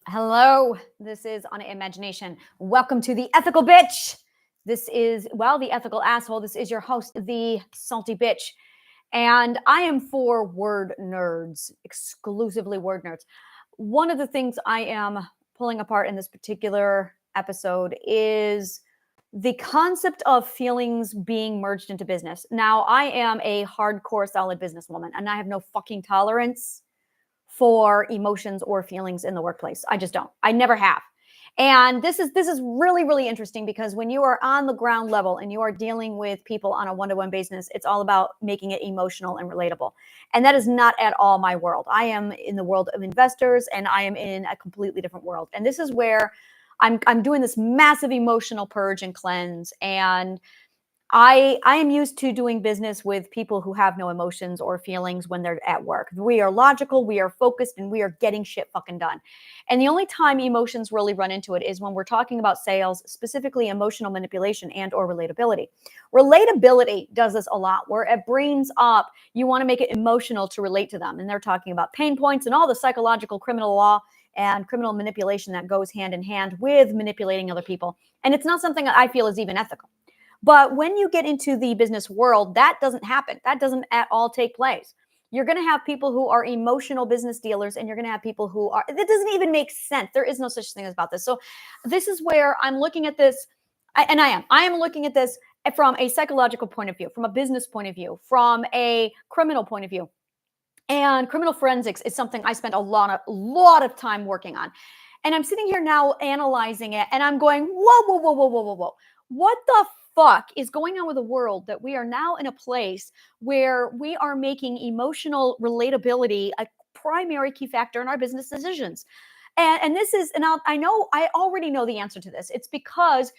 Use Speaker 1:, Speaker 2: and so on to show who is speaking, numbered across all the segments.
Speaker 1: Hello, this is Imagination. Welcome to the Ethical Bitch. This is, the Ethical Asshole. This is your host, the Salty Bitch. And I am for word nerds, exclusively word nerds. One of the things I am pulling apart in this particular episode is the concept of feelings being merged into business. Now, I am a hardcore solid businesswoman, and I have no fucking tolerance for emotions or feelings in the workplace. I just don't. I never have. And this is really, really interesting because when you are on the ground level and you are dealing with people on a one-to-one basis, it's all about making it emotional and relatable. And that is not at all my world. I am in the world of investors, and I am in a completely different world. And this is where I'm doing this massive emotional purge and cleanse. And I am used to doing business with people who have no emotions or feelings when they're at work. We are logical, we are focused, and we are getting shit fucking done. And the only time emotions really run into it is when we're talking about sales, specifically emotional manipulation and or relatability. Relatability does this a lot, where it brings up, you want to make it emotional to relate to them. And they're talking about pain points and all the psychological criminal law and criminal manipulation that goes hand in hand with manipulating other people. And it's not something that I feel is even ethical. But when you get into the business world, that doesn't happen. That doesn't at all take place. You're going to have people who are emotional business dealers, and you're going to have people who are, it doesn't even make sense. There is no such thing about this. So this is where I'm looking at this, I am looking at this from a psychological point of view, from a business point of view, from a criminal point of view. And criminal forensics is something I spent a lot of time working on. And I'm sitting here now analyzing it, and I'm going, whoa. What the fuck is going on with the world that we are now in a place where we are making emotional relatability a primary key factor in our business decisions? And this is, and I already know the answer to this. It's because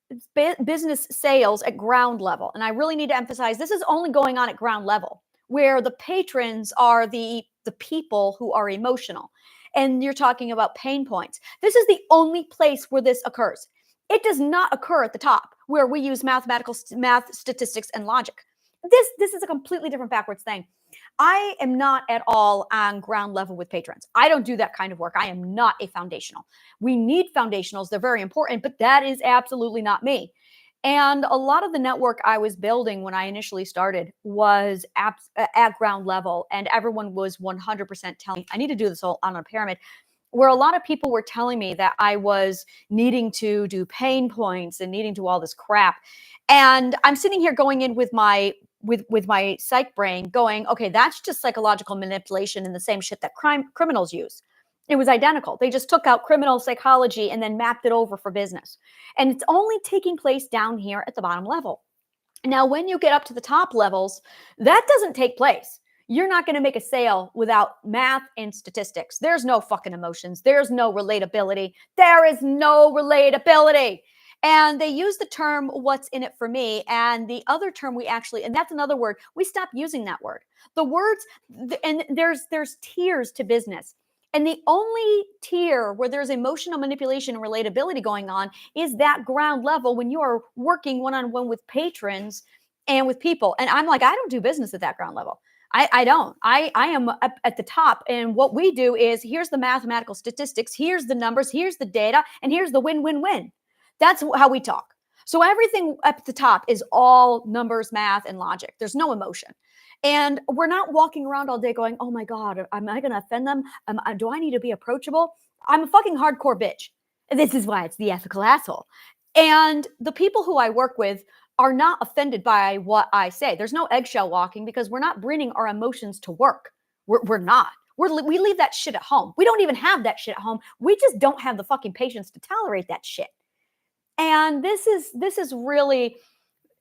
Speaker 1: it's business sales at ground level. And I really need to emphasize, this is only going on at ground level, where the patrons are the people who are emotional. And you're talking about pain points. This is the only place where this occurs. It does not occur at the top, where we use math, statistics, and logic. This is a completely different backwards thing. I am not at all on ground level with patrons. I don't do that kind of work. I am not a foundational. We need foundationals. They're very important, but that is absolutely not me. And a lot of the network I was building when I initially started was at ground level, and everyone was 100% telling me, I need to do this all on a pyramid, where a lot of people were telling me that I was needing to do pain points and needing to do all this crap. And I'm sitting here going in with my psych brain going, okay, that's just psychological manipulation and the same shit that criminals use. It was identical. They just took out criminal psychology and then mapped it over for business. And it's only taking place down here at the bottom level. Now, when you get up to the top levels, that doesn't take place. You're not going to make a sale without math and statistics. There's no fucking emotions. There's no relatability. There is no relatability. And they use the term, what's in it for me? And the other term and that's another word. We stopped using that word. The words, and there's tiers to business. And the only tier where there's emotional manipulation and relatability going on is that ground level, when you are working one-on-one with patrons and with people. And I'm like, I don't do business at that ground level. I don't. I am up at the top. And what we do is, here's the mathematical statistics, here's the numbers, here's the data, and here's the win-win-win. That's how we talk. So everything up at the top is all numbers, math, and logic. There's no emotion. And we're not walking around all day going, oh my God, am I going to offend them? Do I need to be approachable? I'm a fucking hardcore bitch. This is why it's the ethical asshole. And the people who I work with are not offended by what I say. There's no eggshell walking, because we're not bringing our emotions to work. We're not. We leave that shit at home. We don't even have that shit at home. We just don't have the fucking patience to tolerate that shit. And this is really,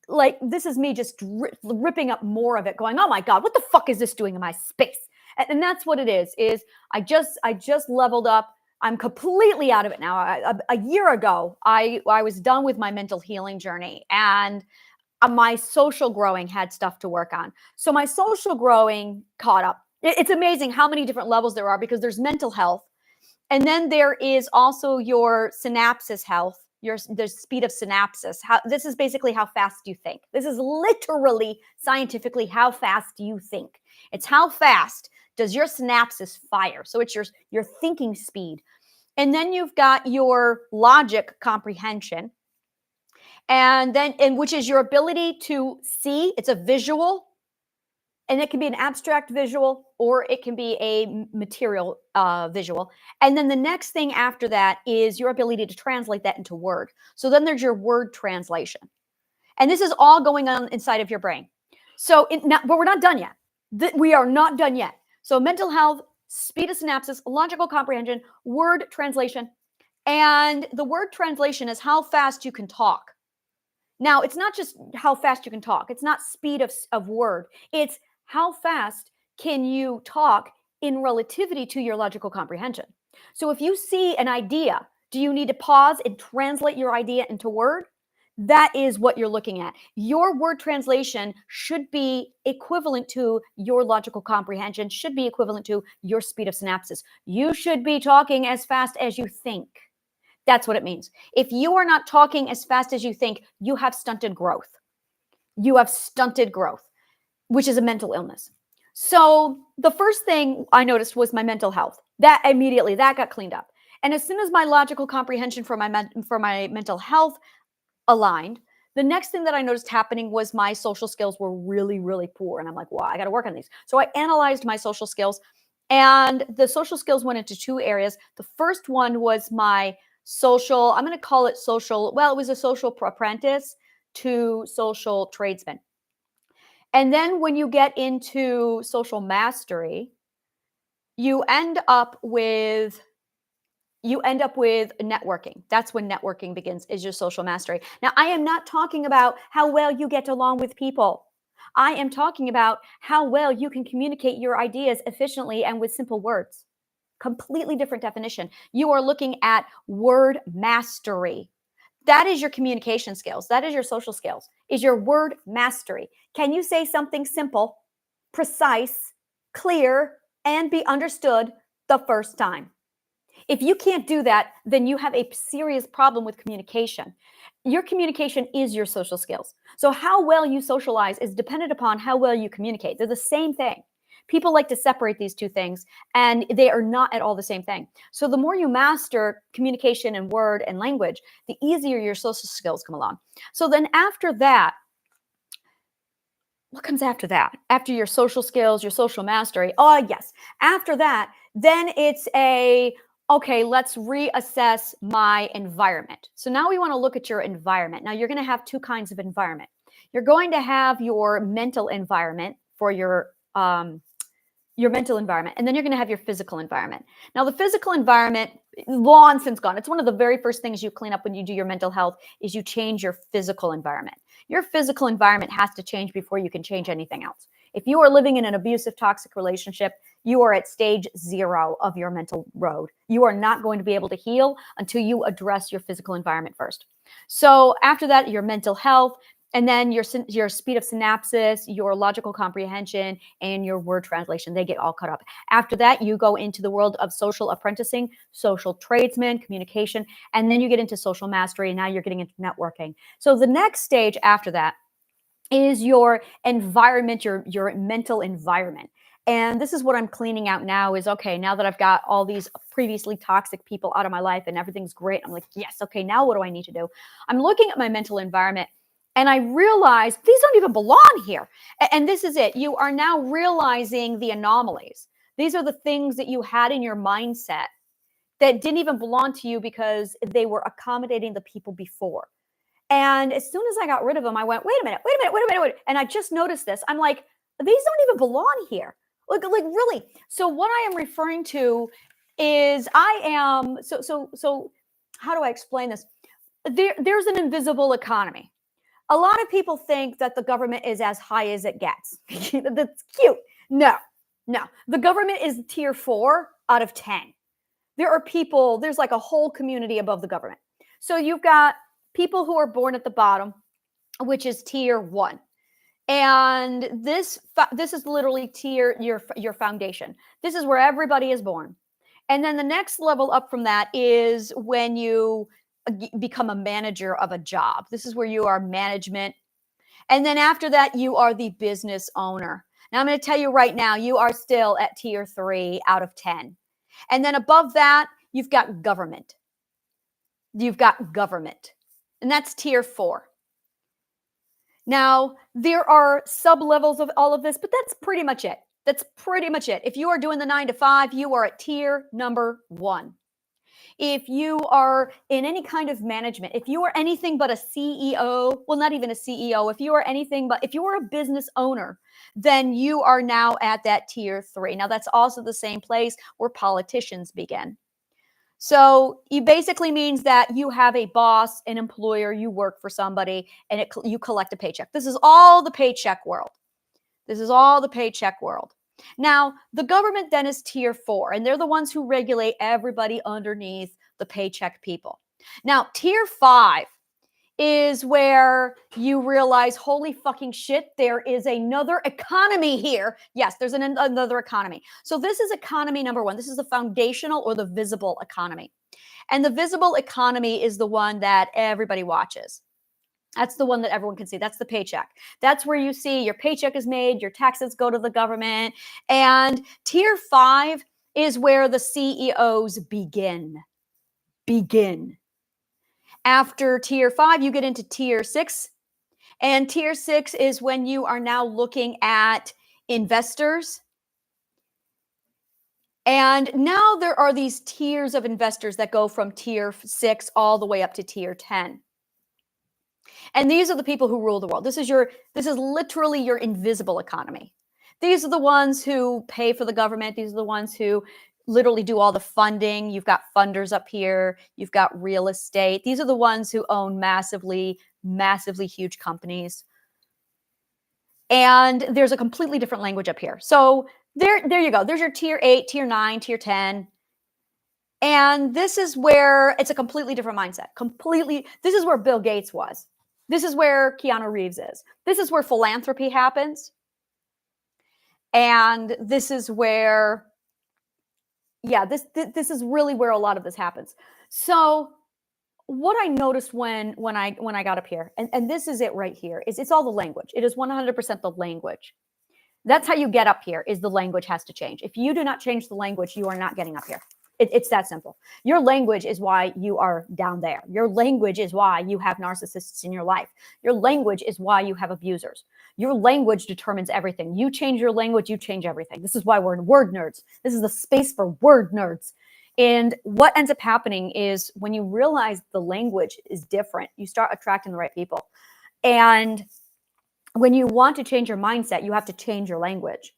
Speaker 1: like, this is me just ripping up more of it, going, oh my God, what the fuck is this doing in my space? And that's what it is I just leveled up. I'm completely out of it now. A year ago, I was done with my mental healing journey, and my social growing had stuff to work on. So my social growing caught up. It's amazing how many different levels there are, because there's mental health, and then there is also your synapses health, the speed of synapses. This is basically how fast you think. This is literally scientifically how fast you think. It's how fast does your synapses fire. So it's your thinking speed. And then you've got your logic comprehension. And which is your ability to see, it's a visual, and it can be an abstract visual or it can be a material visual. And then the next thing after that is your ability to translate that into word. So then there's your word translation. And this is all going on inside of your brain. So, but we're not done yet. We are not done yet. So mental health, speed of synapses, logical comprehension, word translation. And the word translation is how fast you can talk. Now, it's not just how fast you can talk. It's not speed of word. It's how fast can you talk in relativity to your logical comprehension. So if you see an idea, do you need to pause and translate your idea into word? That is what you're looking at. Your word translation should be equivalent to your logical comprehension, should be equivalent to your speed of synapses. You should be talking as fast as you think. That's what it means. If you are not talking as fast as you think, you have stunted growth. You have stunted growth, which is a mental illness. So the first thing I noticed was my mental health. That immediately, that got cleaned up. And as soon as my logical comprehension for my mental health aligned, the next thing that I noticed happening was my social skills were really, really poor. And I'm like, wow, I got to work on these. So I analyzed my social skills, and the social skills went into two areas. The first one was my social, I'm going to call it social, well, it was a social apprentice to social tradesman. And then when you get into social mastery, you end up with networking. That's when networking begins, is your social mastery. Now, I am not talking about how well you get along with people. I am talking about how well you can communicate your ideas efficiently and with simple words. Completely different definition. You are looking at word mastery. That is your communication skills. That is your social skills, is your word mastery. Can you say something simple, precise, clear, and be understood the first time? If you can't do that, then you have a serious problem with communication. Your communication is your social skills. So how well you socialize is dependent upon how well you communicate. They're the same thing. People like to separate these two things, and they are not at all the same thing. So the more you master communication and word and language, the easier your social skills come along. So then after that, what comes after that? After your social skills, your social mastery? Oh, yes. After that, then it's okay, let's reassess my environment. So now we want to look at your environment. Now you're going to have two kinds of environment. You're going to have your mental environment for your mental environment, and then you're going to have your physical environment. Now, the physical environment, long since gone. It's one of the very first things you clean up when you do your mental health is you change your physical environment. Your physical environment has to change before you can change anything else. If you are living in an abusive, toxic relationship, you are at stage 0 of your mental road. You are not going to be able to heal until you address your physical environment first. So after that, your mental health, and then your speed of synapses, your logical comprehension, and your word translation, they get all cut up. After that, you go into the world of social apprenticing, social tradesmen, communication, and then you get into social mastery, and now you're getting into networking. So the next stage after that is your environment, your mental environment. And this is what I'm cleaning out now is, okay, now that I've got all these previously toxic people out of my life and everything's great, I'm like, yes, okay, now what do I need to do? I'm looking at my mental environment, and I realize these don't even belong here. And this is it. You are now realizing the anomalies. These are the things that you had in your mindset that didn't even belong to you because they were accommodating the people before. And as soon as I got rid of them, I went, wait a minute. And I just noticed this. I'm like, these don't even belong here. Like really. So what I am referring to is so how do I explain this? There's an invisible economy. A lot of people think that the government is as high as it gets. That's cute. No. The government is tier 4 out of 10. There's like a whole community above the government. So you've got people who are born at the bottom, which is tier 1. And this is literally your foundation. This is where everybody is born. And then the next level up from that is when you become a manager of a job. This is where you are management. And then after that, you are the business owner. Now, I'm going to tell you right now, you are still at tier 3 out of 10. And then above that, you've got government. You've got government. And that's tier 4. Now, there are sub-levels of all of this, but that's pretty much it. That's pretty much it. If you are doing the 9 to 5, you are at tier number 1. If you are in any kind of management, if you are anything but a CEO, well, not even a CEO, if you are anything but, if you are a business owner, then you are now at that tier 3. Now, that's also the same place where politicians begin. So it basically means that you have a boss, an employer, you work for somebody, and you collect a paycheck. This is all the paycheck world. This is all the paycheck world. Now, the government then is tier 4, and they're the ones who regulate everybody underneath the paycheck people. Now, tier 5 is where you realize, holy fucking shit, there is another economy here. Yes, there's another economy. So this is economy number 1. This is the foundational or the visible economy. And the visible economy is the one that everybody watches. That's the one that everyone can see. That's the paycheck. That's where you see your paycheck is made, your taxes go to the government. And tier 5 is where the CEOs begin. After tier 5, you get into tier 6. And tier 6 is when you are now looking at investors. And now there are these tiers of investors that go from tier 6 all the way up to tier 10. And these are the people who rule the world. This is literally your invisible economy. These are the ones who pay for the government. These are the ones who literally do all the funding. You've got funders up here. You've got real estate. These are the ones who own massively huge companies. And there's a completely different language up here. So there you go. There's your tier 8, tier 9, tier 10. And this is where it's a completely different mindset. This is where Bill Gates was. This is where Keanu Reeves is. This is where philanthropy happens. And this is where, this is really where a lot of this happens. So what I noticed when I got up here, and this is it right here, is it's all the language. It is 100% the language. That's how you get up here, is the language has to change. If you do not change the language, you are not getting up here. It's that simple. Your language is why you are down there. Your language is why you have narcissists in your life. Your language is why you have abusers. Your language determines everything. You change your language, you change everything. This is why we're in word nerds. This is the space for word nerds. And what ends up happening is when you realize the language is different, you start attracting the right people. And when you want to change your mindset, you have to change your language.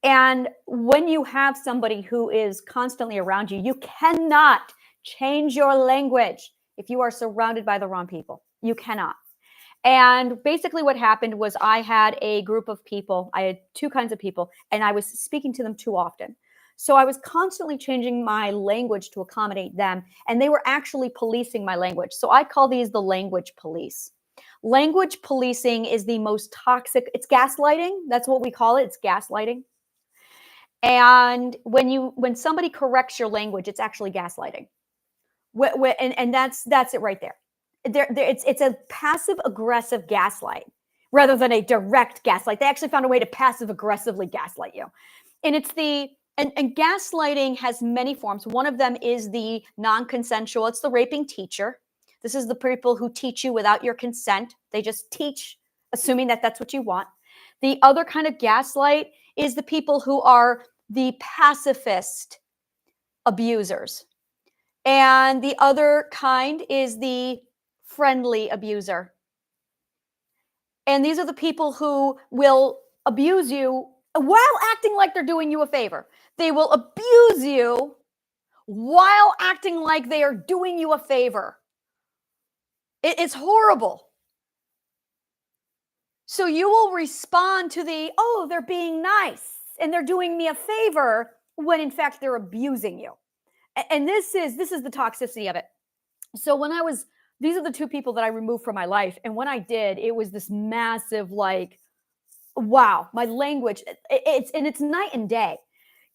Speaker 1: And when you have somebody who is constantly around you, you cannot change your language if you are surrounded by the wrong people. You cannot. And basically what happened was I had a group of people. I had 2 kinds of people, and I was speaking to them too often. So I was constantly changing my language to accommodate them, and they were actually policing my language. So I call these the language police. Language policing is the most toxic. It's gaslighting. That's what we call it. It's gaslighting. And when somebody corrects your language, it's actually gaslighting. And that's it right there. It's a passive aggressive gaslight rather than a direct gaslight. They actually found a way to passive aggressively gaslight you. And and gaslighting has many forms. One of them is the non-consensual. It's the raping teacher. This is the people who teach you without your consent. They just teach, assuming that that's what you want. The other kind of gaslight is the people who are the pacifist abusers. And the other kind is the friendly abuser. And these are the people who will abuse you while acting like they're doing you a favor. They will abuse you while acting like they are doing you a favor. It's horrible. So you will respond to they're being nice and they're doing me a favor when in fact they're abusing you. And this is the toxicity of it. So these are the 2 people that I removed from my life. And when I did, it was this massive, wow, my language, it's night and day.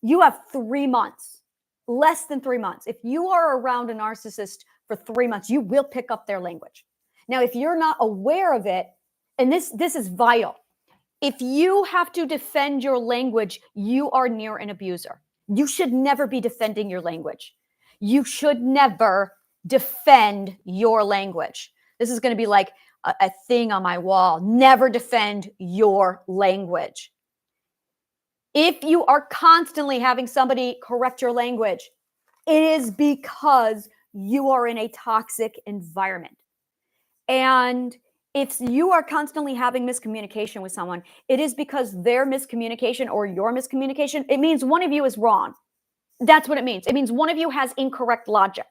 Speaker 1: You have 3 months, less than 3 months. If you are around a narcissist for 3 months, you will pick up their language. Now, if you're not aware of it, and this is vital, if you have to defend your language, you are near an abuser. You should never be defending your language. You should never defend your language. This is going to be like a thing on my wall. Never defend your language. If you are constantly having somebody correct your language, it is because you are in a toxic environment. And if you are constantly having miscommunication with someone, it is because their miscommunication or your miscommunication, it means one of you is wrong. That's what it means. It means one of you has incorrect logic.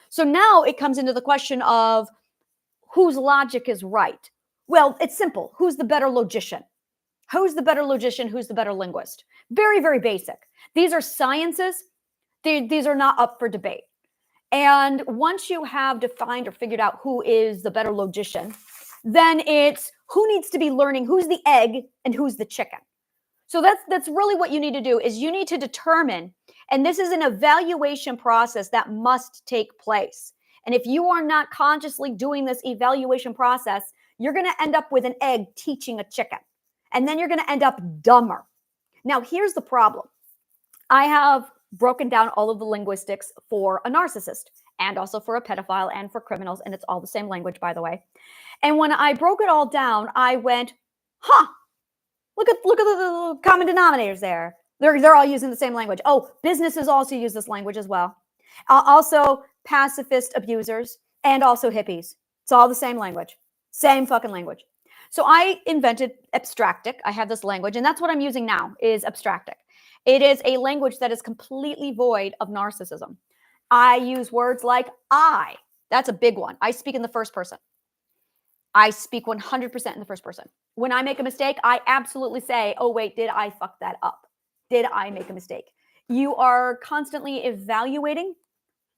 Speaker 1: So now it comes into the question of whose logic is right. Well, it's simple. Who's the better logician? Who's the better logician? Who's the better linguist? Very, very basic. These are sciences. These are not up for debate. And once you have defined or figured out who is the better logician, then it's who needs to be learning who's the egg and who's the chicken. So that's really what you need to do is you need to determine, and this is an evaluation process that must take place. And if you are not consciously doing this evaluation process, you're going to end up with an egg teaching a chicken. And then you're going to end up dumber. Now, here's the problem. I have broken down all of the linguistics for a narcissist and also for a pedophile and for criminals. And it's all the same language, by the way. And when I broke it all down, I went, look at the common denominators there. They're all using the same language. Oh, businesses also use this language as well. Also pacifist abusers and also hippies. It's all the same language. Same fucking language. So I invented abstractic. I have this language, and that's what I'm using now is abstractic. It is a language that is completely void of narcissism. I use words like I. That's a big one. I speak in the first person. I speak 100% in the first person. When I make a mistake, I absolutely say, oh, wait, did I fuck that up? Did I make a mistake? You are constantly evaluating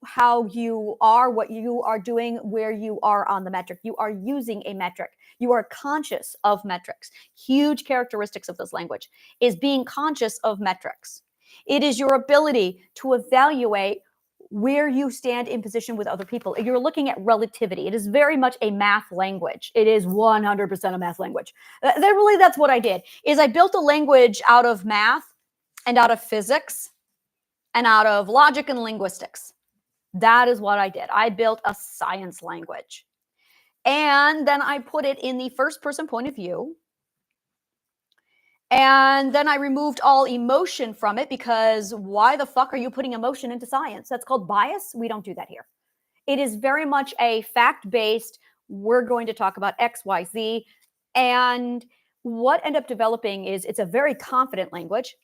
Speaker 1: how you are, what you are doing, where you are on the metric. You are using a metric. You are conscious of metrics. Huge characteristics of this language is being conscious of metrics. It is your ability to evaluate where you stand in position with other people. You're looking at relativity. It is very much a math language. It is 100% a math language. That's what I did, is I built a language out of math and out of physics and out of logic and linguistics. That is what I did. I built a science language. And then I put it in the first person point of view. And then I removed all emotion from it because why the fuck are you putting emotion into science? That's called bias. We don't do that here. It is very much a fact-based, we're going to talk about X, Y, Z. And what ended up developing is it's a very confident language.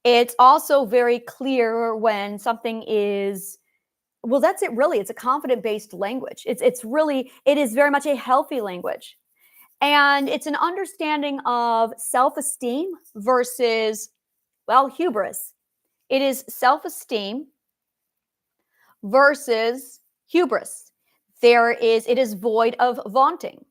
Speaker 1: It's also very clear when something is, well, that's it really. It's a confident-based language. It is very much a healthy language. And it's an understanding of self-esteem versus, well, hubris. It is self-esteem versus hubris. It is void of vaunting.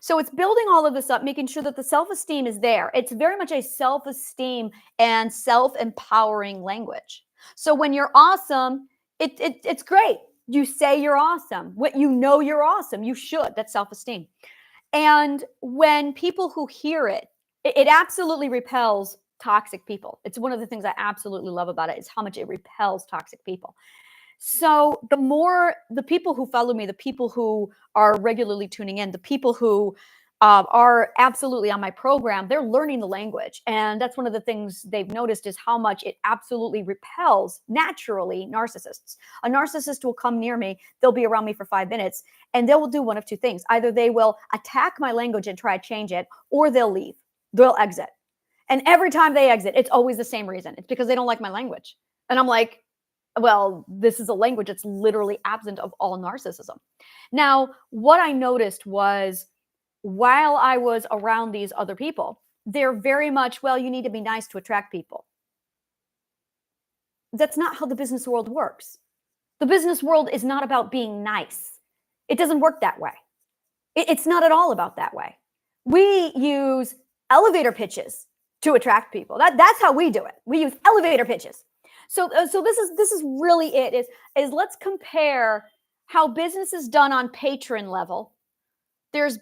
Speaker 1: So it's building all of this up, making sure that the self-esteem is there. It's very much a self-esteem and self-empowering language. So when you're awesome, it's great. You say you're awesome. You know you're awesome. You should. That's self-esteem. And when people who hear it, it absolutely repels toxic people. It's one of the things I absolutely love about it is how much it repels toxic people. So the people who follow me, the people who are regularly tuning in, the people who are absolutely on my program, they're learning the language. And that's one of the things they've noticed is how much it absolutely repels naturally narcissists. A narcissist will come near me, they'll be around me for 5 minutes, and they will do one of two things. Either they will attack my language and try to change it, or they'll leave. They'll exit. And every time they exit, it's always the same reason. It's because they don't like my language. And I'm like, well, this is a language that's literally absent of all narcissism. Now, what I noticed was while I was around these other people, they're very much, well, you need to be nice to attract people. That's not how the business world works. The business world is not about being nice. It doesn't work that way. It's not at all about that way. We use elevator pitches to attract people. That's how we do it. We use elevator pitches. So this is really it is let's compare how business is done on patron level. There's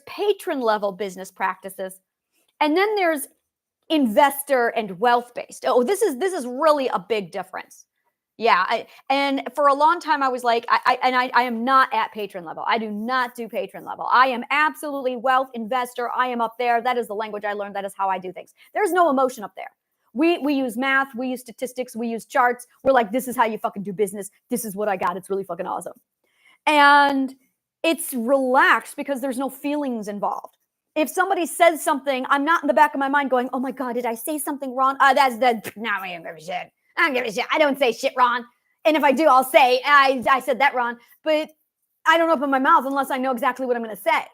Speaker 1: patron level business practices, and then there's investor and wealth based. Oh, this is really a big difference. Yeah. And for a long time, I was like, I am not at patron level. I do not do patron level. I am absolutely wealth investor. I am up there. That is the language I learned. That is how I do things. There's no emotion up there. We use math. We use statistics. We use charts. We're like, this is how you fucking do business. This is what I got. It's really fucking awesome. And it's relaxed because there's no feelings involved. If somebody says something, I'm not in the back of my mind going, oh my God, did I say something wrong? That's no, I don't give a shit. I don't give a shit. I don't say shit wrong. And if I do, I'll say, I said that wrong. But I don't open my mouth unless I know exactly what I'm going to say.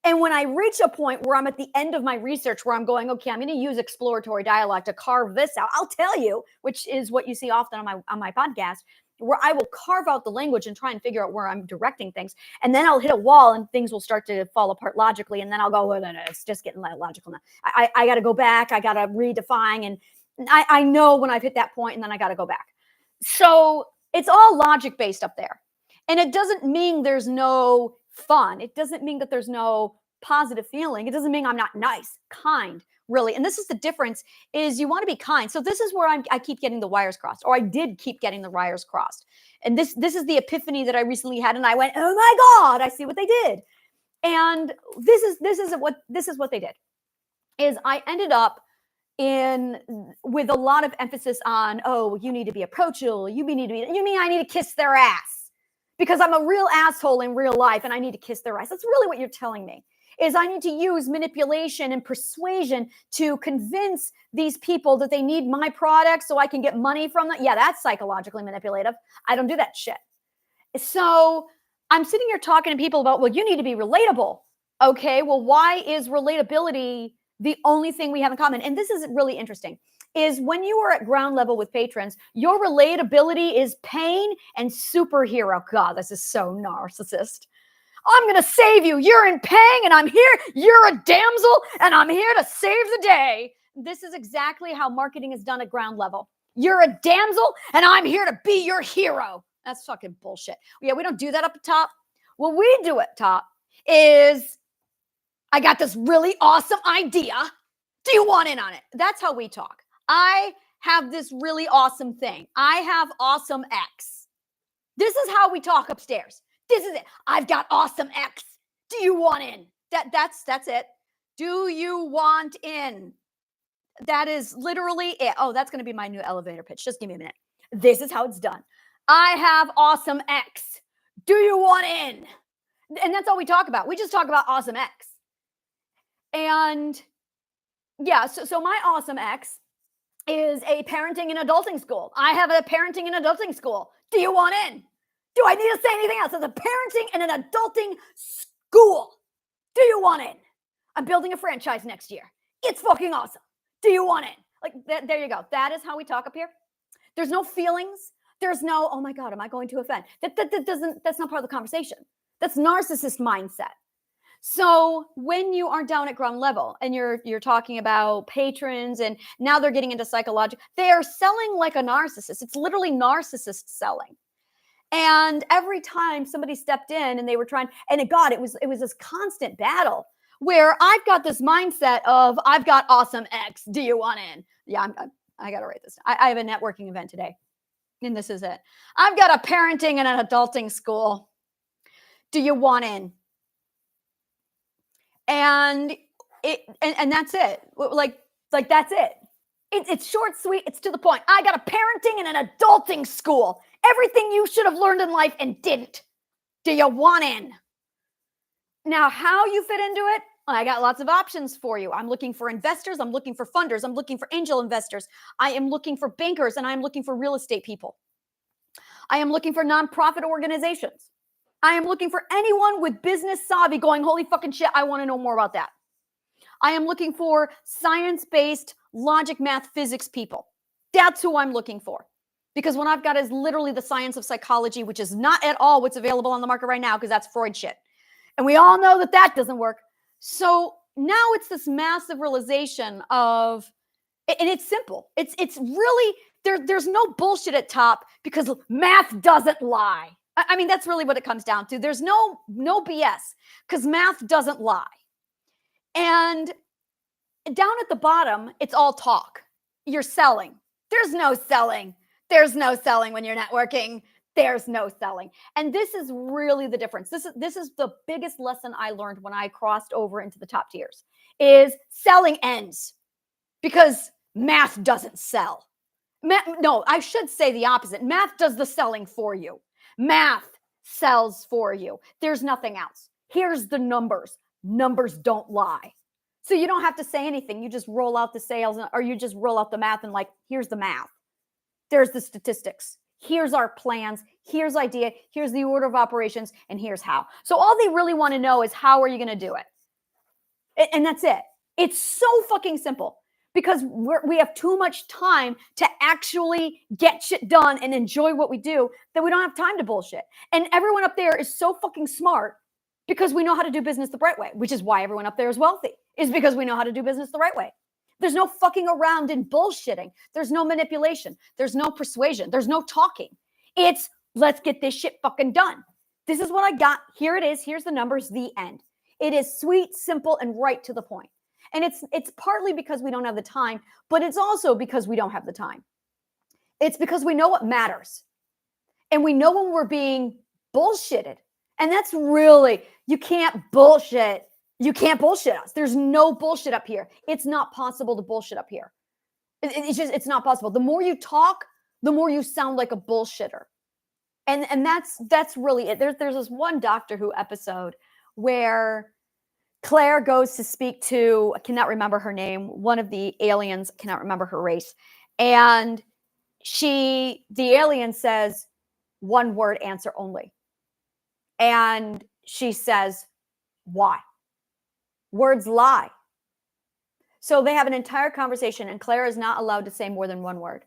Speaker 1: And when I reach a point where I'm at the end of my research, where I'm going, okay, I'm going to use exploratory dialogue to carve this out. I'll tell you, which is what you see often on my podcast, where I will carve out the language and try and figure out where I'm directing things. And then I'll hit a wall and things will start to fall apart logically. And then I'll go, well, no, it's just getting logical now. I got to go back. I got to redefine. And I know when I've hit that point, and then I got to go back. So it's all logic based up there. And it doesn't mean there's no fun. It doesn't mean that there's no positive feeling. It doesn't mean I'm not nice, kind, really. And this is the difference, is you want to be kind. So this is where I keep getting the wires crossed, or I did keep getting the wires crossed. And this is the epiphany that I recently had. And I went, oh my God, I see what they did. And this is what they did, is I ended up with a lot of emphasis on, oh, you need to be approachable. You mean I need to kiss their ass because I'm a real asshole in real life and I need to kiss their ass. That's really what you're telling me, is I need to use manipulation and persuasion to convince these people that they need my product so I can get money from them. Yeah, that's psychologically manipulative. I don't do that shit. So I'm sitting here talking to people about, well, you need to be relatable. Okay, well, why is relatability the only thing we have in common? And this is really interesting, is when you are at ground level with patrons, your relatability is pain and superhero. God, this is so narcissist. I'm going to save you. You're in pain and I'm here. You're a damsel and I'm here to save the day. This is exactly how marketing is done at ground level. You're a damsel and I'm here to be your hero. That's fucking bullshit. Yeah, we don't do that up top. What we do at top is, I got this really awesome idea. Do you want in on it? That's how we talk. I have this really awesome thing. I have awesome X. This is how we talk upstairs. This is it. I've got awesome X. Do you want in? That's it. Do you want in? That is literally it. Oh, that's going to be my new elevator pitch. Just give me a minute. This is how it's done. I have awesome X. Do you want in? And that's all we talk about. We just talk about awesome X. And yeah, so my awesome X is a parenting and adulting school. I have a parenting and adulting school. Do you want in? Do I need to say anything else? It's a parenting and an adulting school. Do you want in? I'm building a franchise next year. It's fucking awesome. Do you want in? Like, there you go. That is how we talk up here. There's no feelings. There's no, oh my God, am I going to offend? That's not part of the conversation. That's narcissist mindset. So when you are down at ground level and you're talking about patrons and now they're getting into psychology, they are selling like a narcissist. It's literally narcissist selling. And every time somebody stepped in and they were trying, and it was this constant battle where I've got this mindset of, I've got awesome X. Do you want in? Yeah, I got to write this. I have a networking event today, and this is it. I've got a parenting and an adulting school. Do you want in? And that's it. Like that's it. It's short, sweet. It's to the point. I got a parenting and an adulting school. Everything you should have learned in life and didn't. Do you want in? Now, how you fit into it? I got lots of options for you. I'm looking for investors. I'm looking for funders. I'm looking for angel investors. I am looking for bankers, and I am looking for real estate people. I am looking for nonprofit organizations. I am looking for anyone with business savvy going, holy fucking shit, I want to know more about that. I am looking for science-based logic, math, physics people. That's who I'm looking for. Because what I've got is literally the science of psychology, which is not at all what's available on the market right now, because that's Freud shit. And we all know that doesn't work. So now it's this massive realization of, and it's simple. It's really, there's no bullshit at top because math doesn't lie. I mean, that's really what it comes down to. There's no BS because math doesn't lie. And down at the bottom, it's all talk. You're selling. There's no selling. There's no selling when you're networking. There's no selling. And this is really the difference. This is the biggest lesson I learned when I crossed over into the top tiers is selling ends because math doesn't sell. No, I should say the opposite. Math does the selling for you. Math sells for you. There's nothing else. Here's the numbers. Numbers don't lie. So you don't have to say anything. You just roll out the sales or you just roll out the math and like, here's the math. There's the statistics. Here's our plans. Here's idea. Here's the order of operations and here's how. So all they really want to know is how are you going to do it? And that's it. It's so fucking simple because we have too much time to actually get shit done and enjoy what we do that we don't have time to bullshit. And everyone up there is so fucking smart because we know how to do business the right way, which is why everyone up there is wealthy, is because we know how to do business the right way. There's no fucking around and bullshitting. There's no manipulation. There's no persuasion. There's no talking. It's let's get this shit fucking done. This is what I got. Here it is. Here's the numbers, the end. It is sweet, simple, and right to the point. And it's partly because we don't have the time, but it's also because we don't have the time. It's because we know what matters. And we know when we're being bullshitted. And that's really, you can't bullshit. You can't bullshit us. There's no bullshit up here. It's not possible to bullshit up here. It's not possible. The more you talk, the more you sound like a bullshitter. And that's really it. There's this one Doctor Who episode where Claire goes to speak to, I cannot remember her name, one of the aliens, cannot remember her race. And the alien says, one word answer only. And she says, why? Words lie. So they have an entire conversation and Claire is not allowed to say more than one word.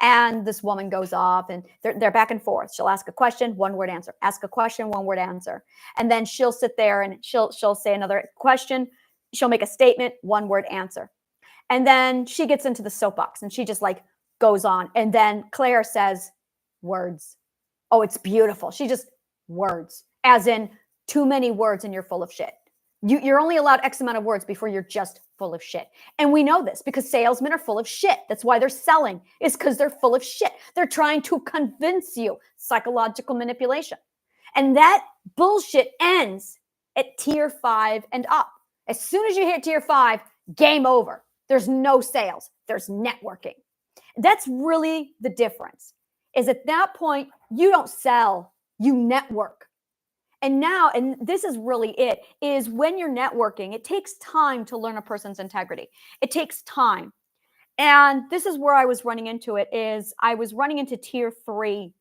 Speaker 1: And this woman goes off and they're back and forth. She'll ask a question, one word answer. Ask a question, one word answer. And then she'll sit there and she'll say another question. She'll make a statement, one word answer. And then she gets into the soapbox and she just like goes on. And then Claire says, words. Oh, it's beautiful. She just, words. As in too many words and you're full of shit. You're only allowed X amount of words before you're just full of shit. And we know this because salesmen are full of shit. That's why they're selling, is because they're full of shit. They're trying to convince you. Psychological manipulation. And that bullshit ends at tier 5 and up. As soon as you hit tier 5, game over. There's no sales. There's networking. That's really the difference. Is at that point, you don't sell, you network. And now, and this is really it, is when you're networking, it takes time to learn a person's integrity. It takes time. And this is where I was running into it, is I was running into tier 3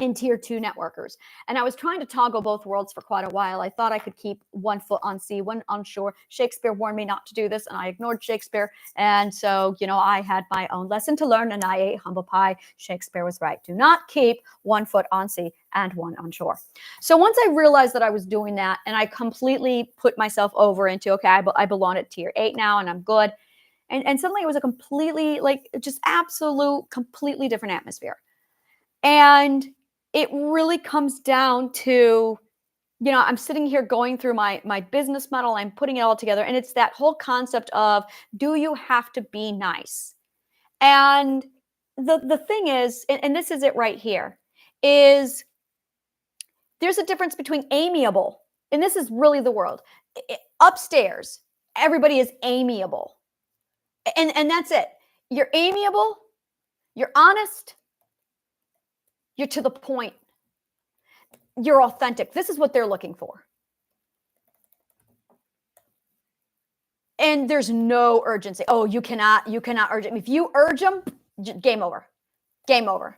Speaker 1: and tier 2 networkers. And I was trying to toggle both worlds for quite a while. I thought I could keep one foot on sea, one on shore. Shakespeare warned me not to do this, and I ignored Shakespeare. And so, I had my own lesson to learn, and I ate humble pie. Shakespeare was right. Do not keep one foot on sea and one on shore. So once I realized that I was doing that, and I completely put myself over into, okay, I belong at tier 8 now, and I'm good. And suddenly it was a completely, just absolute, completely different atmosphere. And it really comes down to, I'm sitting here going through my business model. I'm putting it all together. And it's that whole concept of, do you have to be nice? And the thing is, and this is it right here, is there's a difference between amiable. And this is really the world. Upstairs, everybody is amiable. And that's it. You're amiable. You're honest. You're to the point. You're authentic. This is what they're looking for. And there's no urgency. Oh, you cannot urge them. If you urge them, game over. Game over.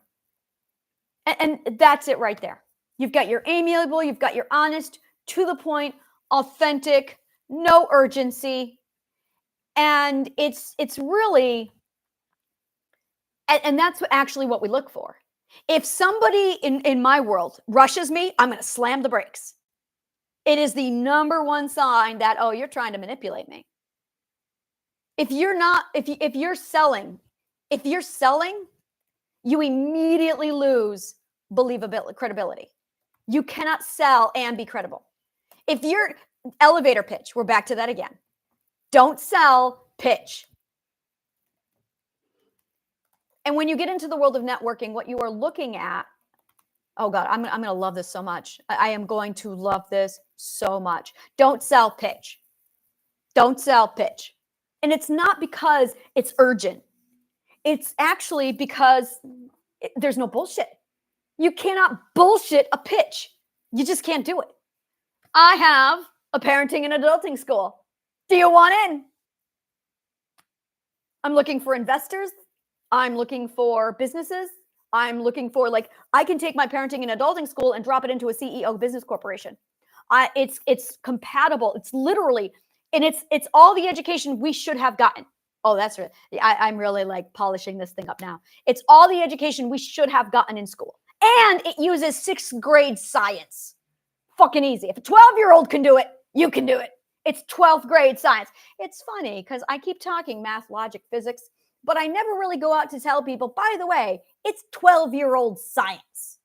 Speaker 1: And that's it right there. You've got your amiable, you've got your honest, to the point, authentic, no urgency. And it's really, and that's actually what we look for. If somebody in my world rushes me, I'm going to slam the brakes. It is the number one sign that, oh, you're trying to manipulate me. If you're selling, you immediately lose believability, credibility. You cannot sell and be credible. If you're elevator pitch, we're back to that again. Don't sell, pitch. And when you get into the world of networking, what you are looking at, oh God, I'm going to love this so much. I am going to love this so much. Don't sell, pitch. Don't sell, pitch. And it's not because it's urgent. It's actually because there's no bullshit. You cannot bullshit a pitch. You just can't do it. I have a parenting and adulting school. Do you want in? I'm looking for investors. I'm looking for businesses. I'm looking for, like, I can take my parenting and adulting school and drop it into a CEO business corporation. It's compatible. It's literally, and it's all the education we should have gotten. Oh, that's right. I'm really like polishing this thing up now. It's all the education we should have gotten in school. And it uses 6th grade science. Fucking easy. If a 12-year-old can do it, you can do it. It's 12th grade science. It's funny because I keep talking math, logic, physics, but I never really go out to tell people, by the way, it's 12-year-old science.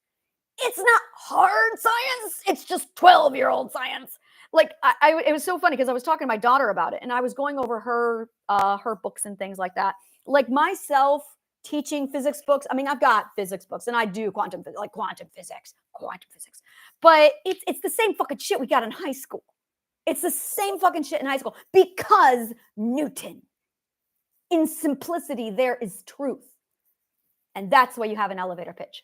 Speaker 1: It's not hard science. It's just 12-year-old science. Like, it was so funny because I was talking to my daughter about it, and I was going over her books and things like that. Like, myself teaching physics books. I mean, I've got physics books, and I do quantum physics. But it's the same fucking shit we got in high school. It's the same fucking shit in high school because Newton. In simplicity, there is truth. And that's why you have an elevator pitch.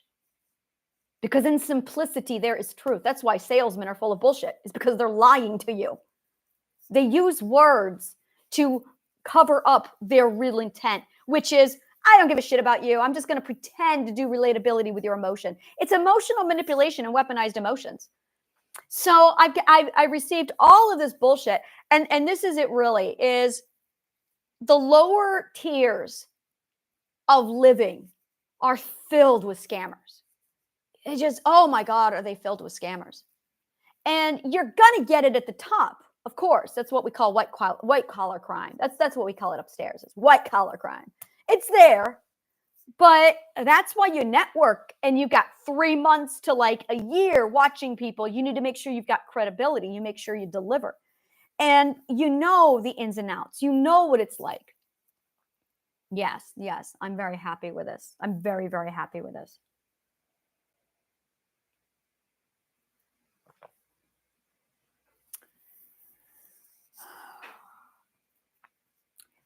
Speaker 1: Because in simplicity, there is truth. That's why salesmen are full of bullshit. It's because they're lying to you. They use words to cover up their real intent, which is, I don't give a shit about you. I'm just going to pretend to do relatability with your emotion. It's emotional manipulation and weaponized emotions. So I received all of this bullshit. And this is it really, is the lower tiers of living are filled with scammers. It's just, oh my God, are they filled with scammers? And you're going to get it at the top. Of course, that's what we call white collar crime. That's what we call it upstairs. It's white collar crime. It's there, but that's why you network and you've got 3 months to like a year watching people. You need to make sure you've got credibility. You make sure you deliver. And you know the ins and outs. You know what it's like. Yes, I'm very happy with this. I'm very, very happy with this.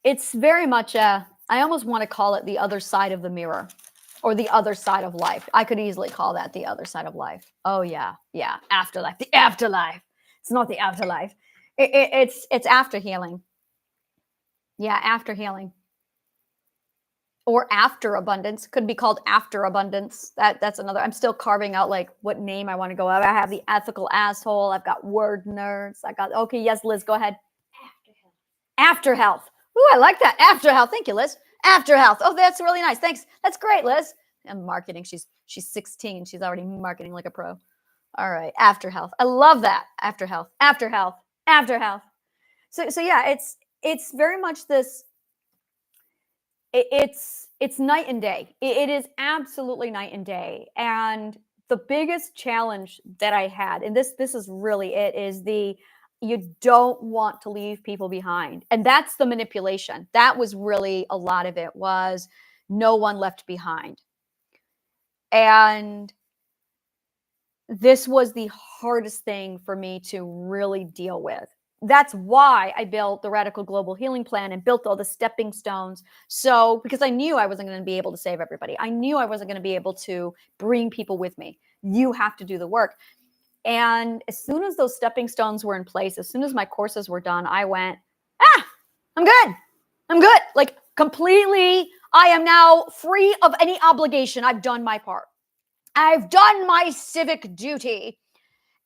Speaker 1: It's very much I almost want to call it the other side of the mirror or the other side of life. I could easily call that the other side of life. Oh yeah. Afterlife, the afterlife. It's not the afterlife. It's after healing. Yeah, after healing. Or after abundance. Could be called after abundance. That's another. I'm still carving out like what name I want to go with. I have the ethical asshole. I've got word nerds. Okay, yes, Liz, go ahead. After health. Ooh, I like that. After health. Thank you, Liz. After health. Oh, that's really nice. Thanks. That's great, Liz. And marketing. She's 16. She's already marketing like a pro. All right. After health. I love that. After health. After health. After health. So yeah, it's very much this. It's night and day. It is absolutely night and day. And the biggest challenge that I had, and this is really it, is you don't want to leave people behind. And that's the manipulation. That was really a lot of it, was no one left behind. And this was the hardest thing for me to really deal with. That's why I built the Radical Global Healing Plan and built all the stepping stones. So, because I knew I wasn't going to be able to save everybody. I knew I wasn't going to be able to bring people with me. You have to do the work. And as soon as those stepping stones were in place, as soon as my courses were done, I went, I'm good. Like, completely, I am now free of any obligation. I've done my part. I've done my civic duty.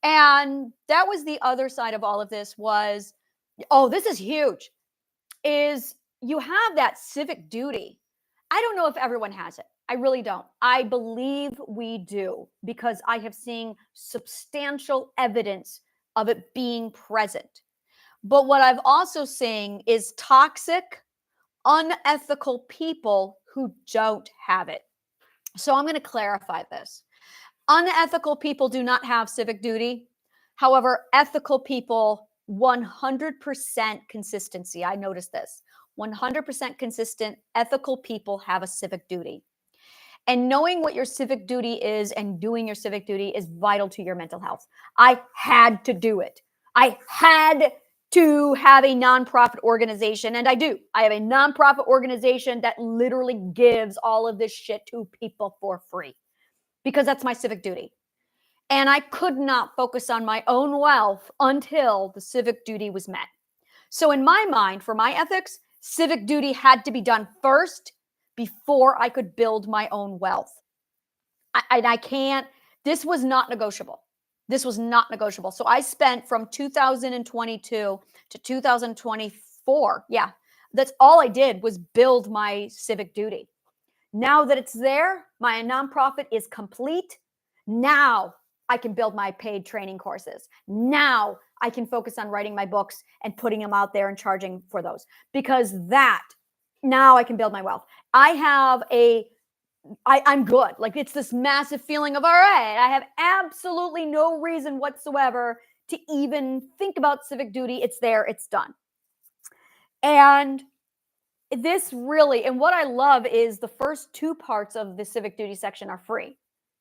Speaker 1: And that was the other side of all of this was, oh, this is huge, is you have that civic duty. I don't know if everyone has it. I really don't. I believe we do, because I have seen substantial evidence of it being present. But what I've also seen is toxic, unethical people who don't have it. So I'm going to clarify this. Unethical people do not have civic duty. However, ethical people, 100% consistency. I noticed this. 100% consistent, ethical people have a civic duty. And knowing what your civic duty is and doing your civic duty is vital to your mental health. I had to do it. I had to have a nonprofit organization, and I do. I have a nonprofit organization that literally gives all of this shit to people for free because that's my civic duty. And I could not focus on my own wealth until the civic duty was met. So in my mind, for my ethics, civic duty had to be done first before I could build my own wealth. I can't, this was not negotiable. This was not negotiable. So I spent from 2022 to 2024. Yeah, that's all I did was build my civic duty. Now that it's there, my nonprofit is complete. Now I can build my paid training courses. Now I can focus on writing my books and putting them out there and charging for those, because now I can build my wealth. I'm good. Like, it's this massive feeling of, all right, I have absolutely no reason whatsoever to even think about civic duty. It's there, it's done. And this really, and what I love is the first two parts of the civic duty section are free.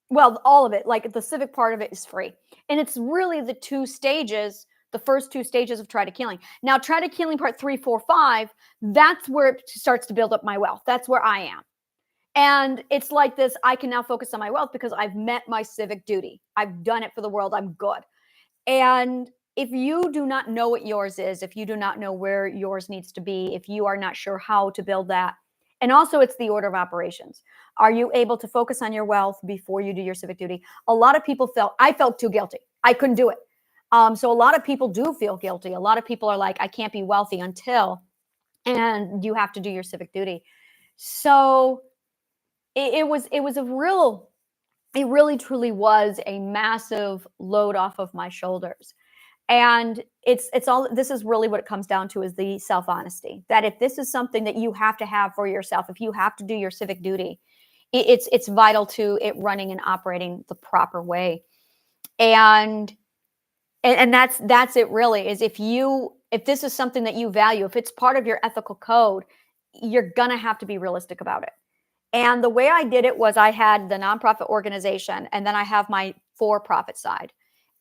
Speaker 1: Well, all of it, like the civic part of it is free. And it's really the first two stages of Try to Healing. Now, Try to Healing part 3, 4, 5, that's where it starts to build up my wealth. That's where I am. And it's like this, I can now focus on my wealth because I've met my civic duty. I've done it for the world. I'm good. And if you do not know what yours is, if you do not know where yours needs to be, if you are not sure how to build that, and also it's the order of operations. Are you able to focus on your wealth before you do your civic duty? A lot of people I felt too guilty. I couldn't do it. So a lot of people do feel guilty. A lot of people are like, I can't be wealthy until, and you have to do your civic duty. So it really truly was a massive load off of my shoulders. And this is really what it comes down to, is the self-honesty, that if this is something that you have to have for yourself, if you have to do your civic duty, it's vital to it running and operating the proper way. And that's it really, is if this is something that you value, if it's part of your ethical code, you're going to have to be realistic about it. And the way I did it was I had the nonprofit organization, and then I have my for-profit side.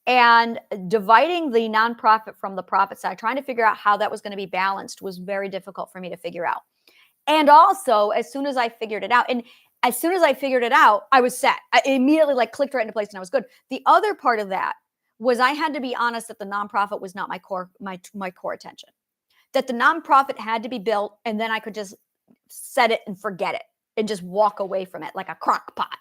Speaker 1: And dividing the nonprofit from the profit side, trying to figure out how that was going to be balanced, was very difficult for me to figure out. And also, as soon as I figured it out, I was set. I immediately clicked right into place and I was good. The other part of that was I had to be honest that the nonprofit was not my core attention. That the nonprofit had to be built, and then I could just set it and forget it and just walk away from it like a crock pot.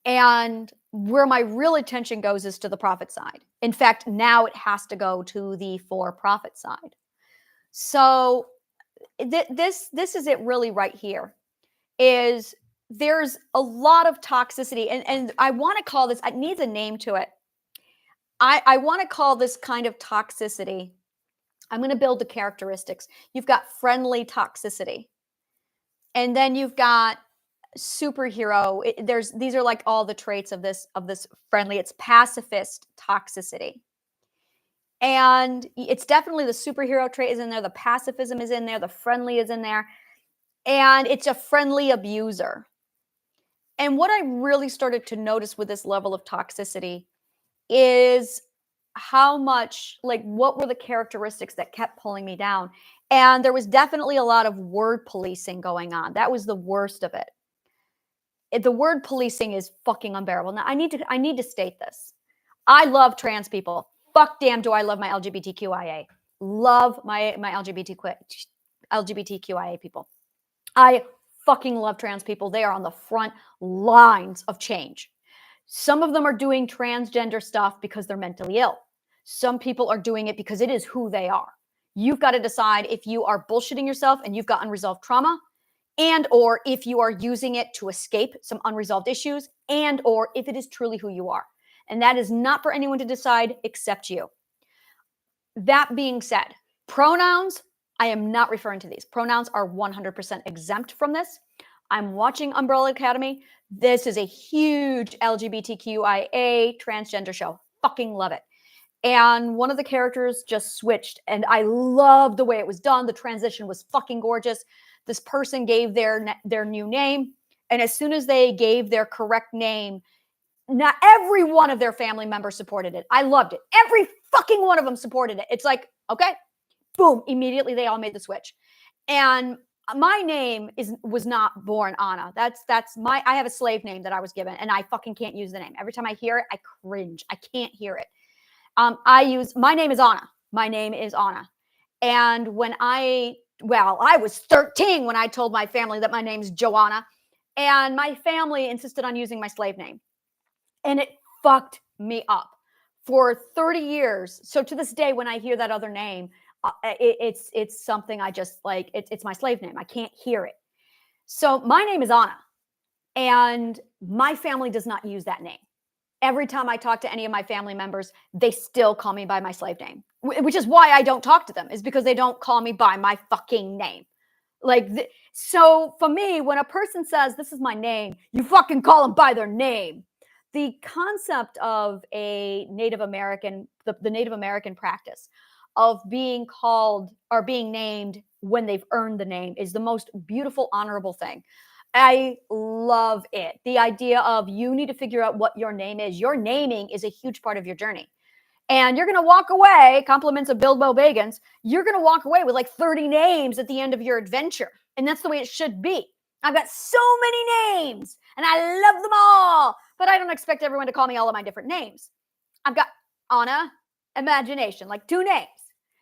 Speaker 1: And where my real attention goes is to the profit side. In fact, now it has to go to the for-profit side. So this is it really right here, is there's a lot of toxicity. And I want to call this, it needs a name to it. I want to call this kind of toxicity, I'm going to build the characteristics. You've got friendly toxicity. And then you've got superhero. These are like all the traits of this friendly. It's pacifist toxicity. And it's definitely the superhero trait is in there. The pacifism is in there. The friendly is in there. And it's a friendly abuser. And what I really started to notice with this level of toxicity is how much, what were the characteristics that kept pulling me down? And there was definitely a lot of word policing going on. That was the worst of it. The word policing is fucking unbearable. Now, I need to state this. I love trans people. Fuck damn do I love my LGBTQIA. Love my LGBTQIA people. I fucking love trans people. They are on the front lines of change. Some of them are doing transgender stuff because they're mentally ill. Some people are doing it because it is who they are. You've got to decide if you are bullshitting yourself and you've got unresolved trauma, and or if you are using it to escape some unresolved issues, and or if it is truly who you are. And that is not for anyone to decide except you. That being said, pronouns, I am not referring to these. Pronouns are 100% exempt from this. I'm watching Umbrella Academy. This is a huge LGBTQIA transgender show. Fucking love it. And one of the characters just switched, and I love the way it was done. The transition was fucking gorgeous. This person gave their new name, And as soon as they gave their correct name, not every one of their family members supported it. I loved it. Every fucking one of them supported it. It's like, okay, boom, immediately they all made the switch. And my name was not born Anna. That's my, I have a slave name that I was given, and I fucking can't use the name. Every time I hear it, I cringe. I can't hear it. My name is Anna. My name is Anna. And when I was 13 when I told my family that my name's Joanna, and my family insisted on using my slave name. And it fucked me up for 30 years. So to this day, when I hear that other name, it's something I just like, it's my slave name. I can't hear it. So my name is Anna, and my family does not use that name. Every time I talk to any of my family members, they still call me by my slave name, which is why I don't talk to them, is because they don't call me by my fucking name. So for me, when a person says, this is my name, you fucking call them by their name. The concept of a Native American, the Native American practice of being called or being named when they've earned the name is the most beautiful, honorable thing. I love it. The idea of you need to figure out what your name is. Your naming is a huge part of your journey. And you're going to walk away, compliments of Bilbo Baggins, you're going to walk away with like 30 names at the end of your adventure. And that's the way it should be. I've got so many names and I love them all, but I don't expect everyone to call me all of my different names. I've got Anna, Imagination, like 2 names.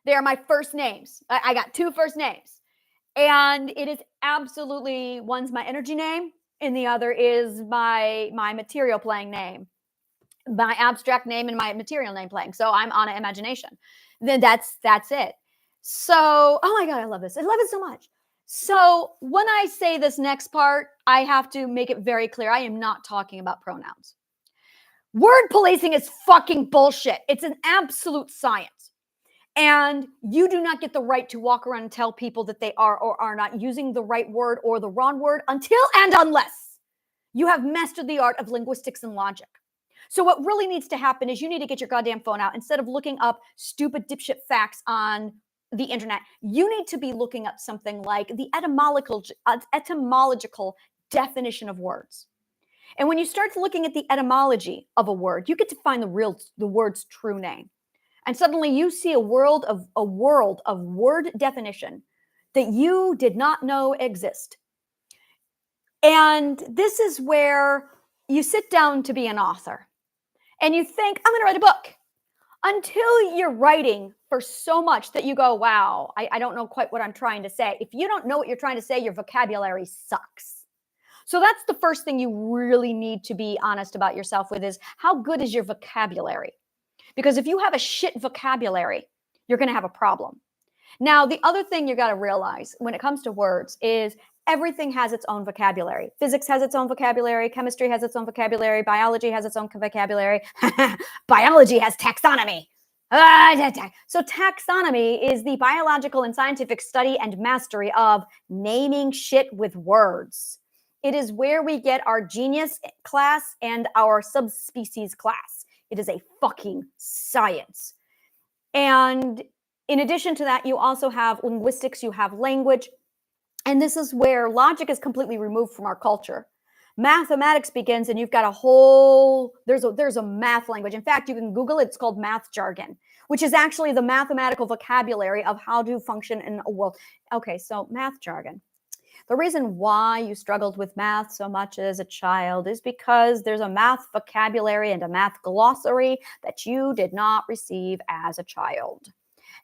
Speaker 1: They are my first names. I got 2 first names. And it is absolutely, one's my energy name and the other is my material playing name, my abstract name and my material name playing. So I'm Anna Imagination. Then that's it. So, oh my God, I love this. I love it so much. So when I say this next part, I have to make it very clear. I am not talking about pronouns. Word policing is fucking bullshit. It's an absolute science. And you do not get the right to walk around and tell people that they are or are not using the right word or the wrong word until and unless you have mastered the art of linguistics and logic. So what really needs to happen is you need to get your goddamn phone out. Instead of looking up stupid dipshit facts on the internet, you need to be looking up something like the etymological definition of words. And when you start looking at the etymology of a word, you get to find the word's true name. And suddenly you see a world of word definition that you did not know exist. And this is where you sit down to be an author and you think, I'm going to write a book, until you're writing for so much that you go, wow, I don't know quite what I'm trying to say. If you don't know what you're trying to say, your vocabulary sucks. So that's the first thing you really need to be honest about yourself with is, how good is your vocabulary? Because if you have a shit vocabulary, you're going to have a problem. Now, the other thing you got to realize when it comes to words is everything has its own vocabulary. Physics has its own vocabulary. Chemistry has its own vocabulary. Biology has its own vocabulary. Biology has taxonomy. So taxonomy is the biological and scientific study and mastery of naming shit with words. It is where we get our genius class and our subspecies class. It is a fucking science. And in addition to that, you also have linguistics, you have language. And this is where logic is completely removed from our culture. Mathematics begins, and you've got a whole, there's a math language. In fact, you can Google it. It's called math jargon, which is actually the mathematical vocabulary of how to function in a world. Okay, so math jargon. The reason why you struggled with math so much as a child is because there's a math vocabulary and a math glossary that you did not receive as a child.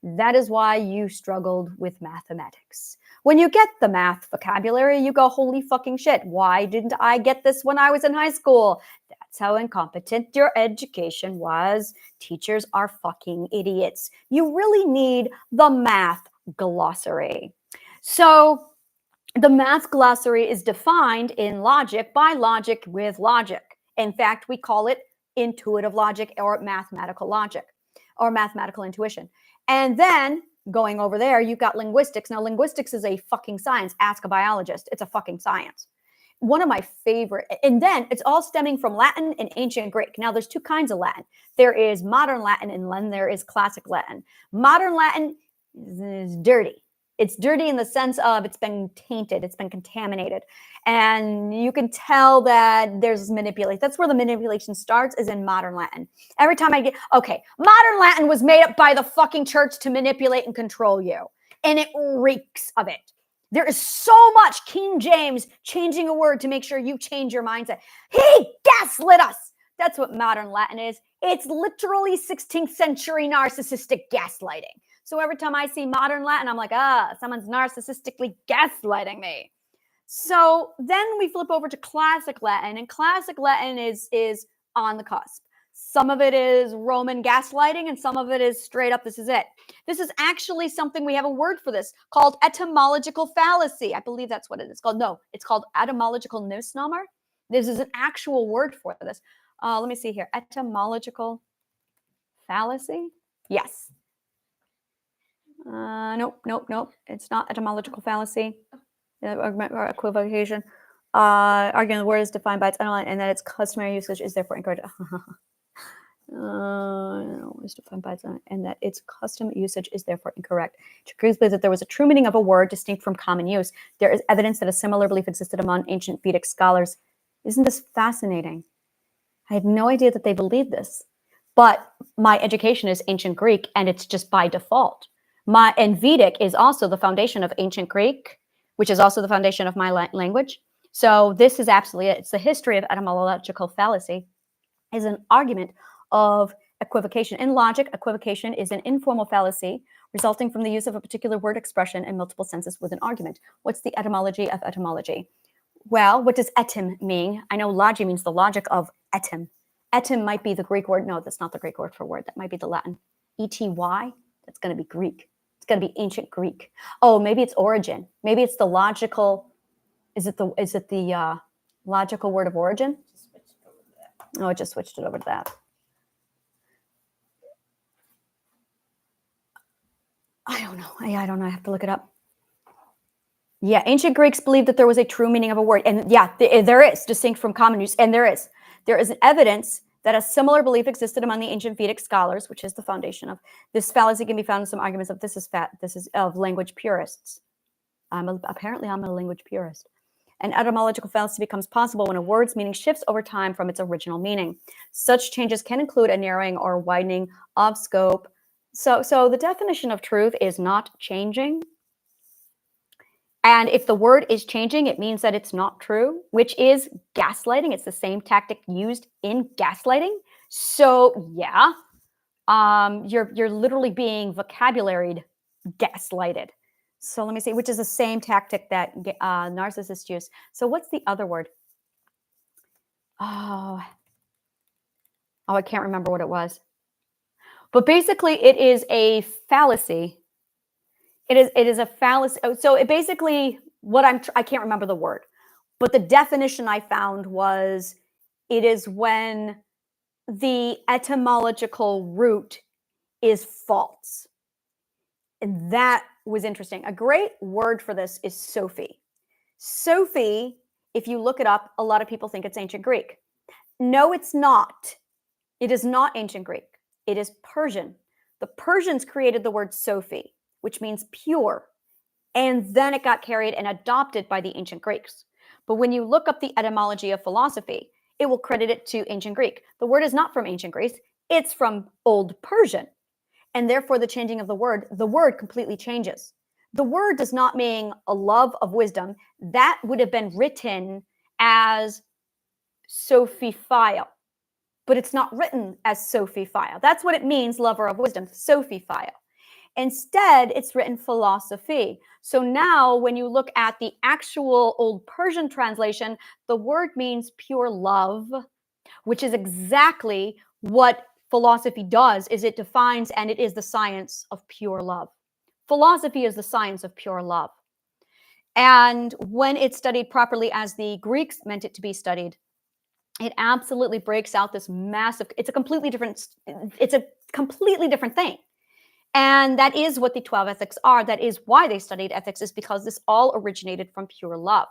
Speaker 1: That is why you struggled with mathematics. When you get the math vocabulary, you go, holy fucking shit, why didn't I get this when I was in high school? That's how incompetent your education was. Teachers are fucking idiots. You really need the math glossary. So the math glossary is defined in logic by logic with logic. In fact, we call it intuitive logic or mathematical logic or mathematical intuition. And then going over there, you've got linguistics. Now, linguistics is a fucking science. Ask a biologist. It's a fucking science. One of my favorite, and then it's all stemming from Latin and ancient Greek. Now, there's 2 kinds of Latin. There is modern Latin and then there is classic Latin. Modern Latin is dirty. It's dirty in the sense of it's been tainted, it's been contaminated. And you can tell that there's manipulation. That's where the manipulation starts, is in modern Latin. Every time I get, okay, modern Latin was made up by the fucking church to manipulate and control you. And it reeks of it. There is so much King James changing a word to make sure you change your mindset. He gaslit us. That's what modern Latin is. It's literally 16th century narcissistic gaslighting. So every time I see modern Latin, I'm like, someone's narcissistically gaslighting me. So then we flip over to classic Latin, and classic Latin is on the cusp. Some of it is Roman gaslighting, and some of it is straight up, this is it. This is actually something, we have a word for this, called etymological fallacy. I believe that's what it is called. No, it's called etymological misnomer. This is an actual word for this. Let me see here. Etymological fallacy? Yes. Nope. It's not etymological fallacy. Or equivocation. Arguing the word is defined by its underlying and that its customary usage is therefore incorrect. Is defined by its and that its custom usage is therefore incorrect. It agrees with that there was a true meaning of a word distinct from common use. There is evidence that a similar belief existed among ancient Vedic scholars. Isn't this fascinating? I had no idea that they believed this. But my education is ancient Greek, and it's just by default. And Vedic is also the foundation of ancient Greek, which is also the foundation of my language. So this is absolutely it. It's the history of etymological fallacy, is an argument of equivocation. In logic, equivocation is an informal fallacy resulting from the use of a particular word expression in multiple senses with an argument. What's the etymology of etymology? Well, what does etym mean? I know logi means the logic of etym. Etym might be the Greek word. No, that's not the Greek word for word. That might be the Latin. E-T-Y, that's going to be Greek. It's going to be ancient Greek. Oh, maybe it's origin. Maybe it's the logical. Is it the logical word of origin? Oh, it just switched it over to that. I don't know. I don't know. I have to look it up. Yeah, ancient Greeks believed that there was a true meaning of a word. And yeah, there is, distinct from common use. And there is evidence that a similar belief existed among the ancient Vedic scholars, which is the foundation of this fallacy. Can be found in some arguments of this is of language purists. Apparently I'm a language purist. An etymological fallacy becomes possible when a word's meaning shifts over time from its original meaning. Such changes can include a narrowing or widening of scope. So the definition of truth is not changing. And if the word is changing, it means that it's not true, which is gaslighting. It's the same tactic used in gaslighting. So yeah, you're literally being vocabularied, gaslighted. So let me see, which is the same tactic that narcissists use. So what's the other word? Oh, I can't remember what it was. But basically, it is a fallacy. It is a fallacy. So it basically, I can't remember the word, but the definition I found was, it is when the etymological root is false. And that was interesting. A great word for this is Sophie. Sophie, if you look it up, a lot of people think it's ancient Greek. No, it's not. It is not ancient Greek. It is Persian. The Persians created the word Sophie, which means pure. And then it got carried and adopted by the ancient Greeks. But when you look up the etymology of philosophy, it will credit it to ancient Greek. The word is not from ancient Greece. It's from Old Persian. And therefore, the changing of the word completely changes. The word does not mean a love of wisdom. That would have been written as Sophiphile, but it's not written as Sophiphile. That's what it means, lover of wisdom, Sophiphile. Instead, it's written philosophy. So now when you look at the actual Old Persian translation, the word means pure love, which is exactly what philosophy does, is it defines and it is the science of pure love. Philosophy is the science of pure love. And when it's studied properly as the Greeks meant it to be studied, it absolutely breaks out this massive, it's a completely different thing. And that is what the 12 ethics are. That is why they studied ethics, is because this all originated from pure love.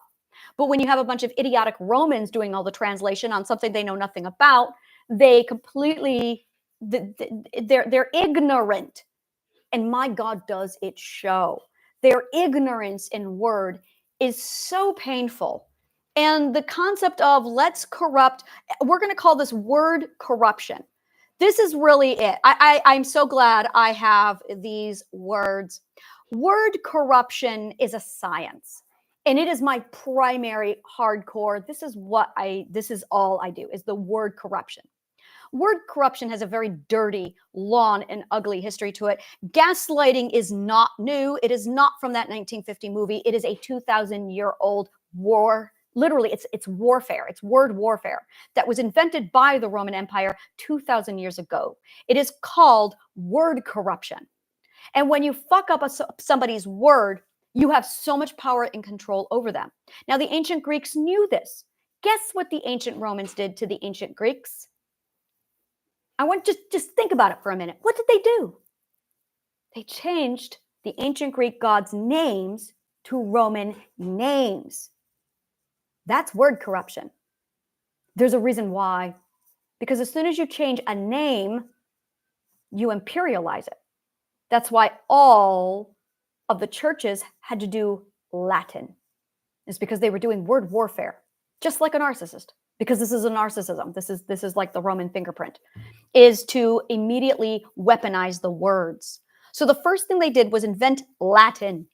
Speaker 1: But when you have a bunch of idiotic Romans doing all the translation on something they know nothing about, they completely, they're ignorant. And my God, does it show. Their ignorance in word is so painful. And the concept of let's corrupt, we're going to call this word corruption. This is really it. I'm so glad I have these words. Word corruption is a science, and it is my primary hardcore. This is all I do is the word corruption. Word corruption has a very dirty, long, and ugly history to it. Gaslighting is not new. It is not from that 1950 movie. It is a 2,000-year-old war. Literally, it's warfare. It's word warfare that was invented by the Roman Empire 2,000 years ago. It is called word corruption. And when you fuck up somebody's word, you have so much power and control over them. Now, the ancient Greeks knew this. Guess what the ancient Romans did to the ancient Greeks? I want just think about it for a minute. What did they do? They changed the ancient Greek gods' names to Roman names. That's word corruption. There's a reason why. Because as soon as you change a name, you imperialize it. That's why all of the churches had to do Latin. It's because they were doing word warfare, just like a narcissist. Because this is a narcissism. This is like the Roman fingerprint, is to immediately weaponize the words. So the first thing they did was invent Latin,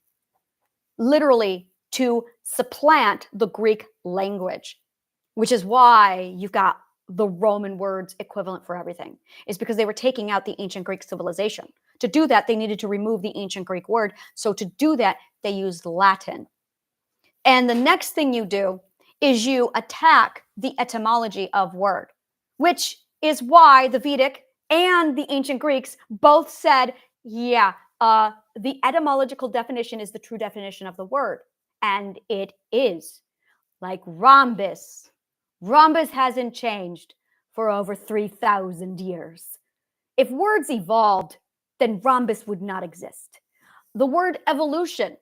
Speaker 1: literally to supplant the Greek language, which is why you've got the Roman words equivalent for everything. Is because they were taking out the ancient Greek civilization. To do that, they needed to remove the ancient Greek word. So to do that, they used Latin. And the next thing you do is you attack the etymology of word, which is why the Vedic and the ancient Greeks both said, yeah, the etymological definition is the true definition of the word. And it is. Like rhombus. Rhombus hasn't changed for over 3,000 years. If words evolved, then rhombus would not exist. The word evolution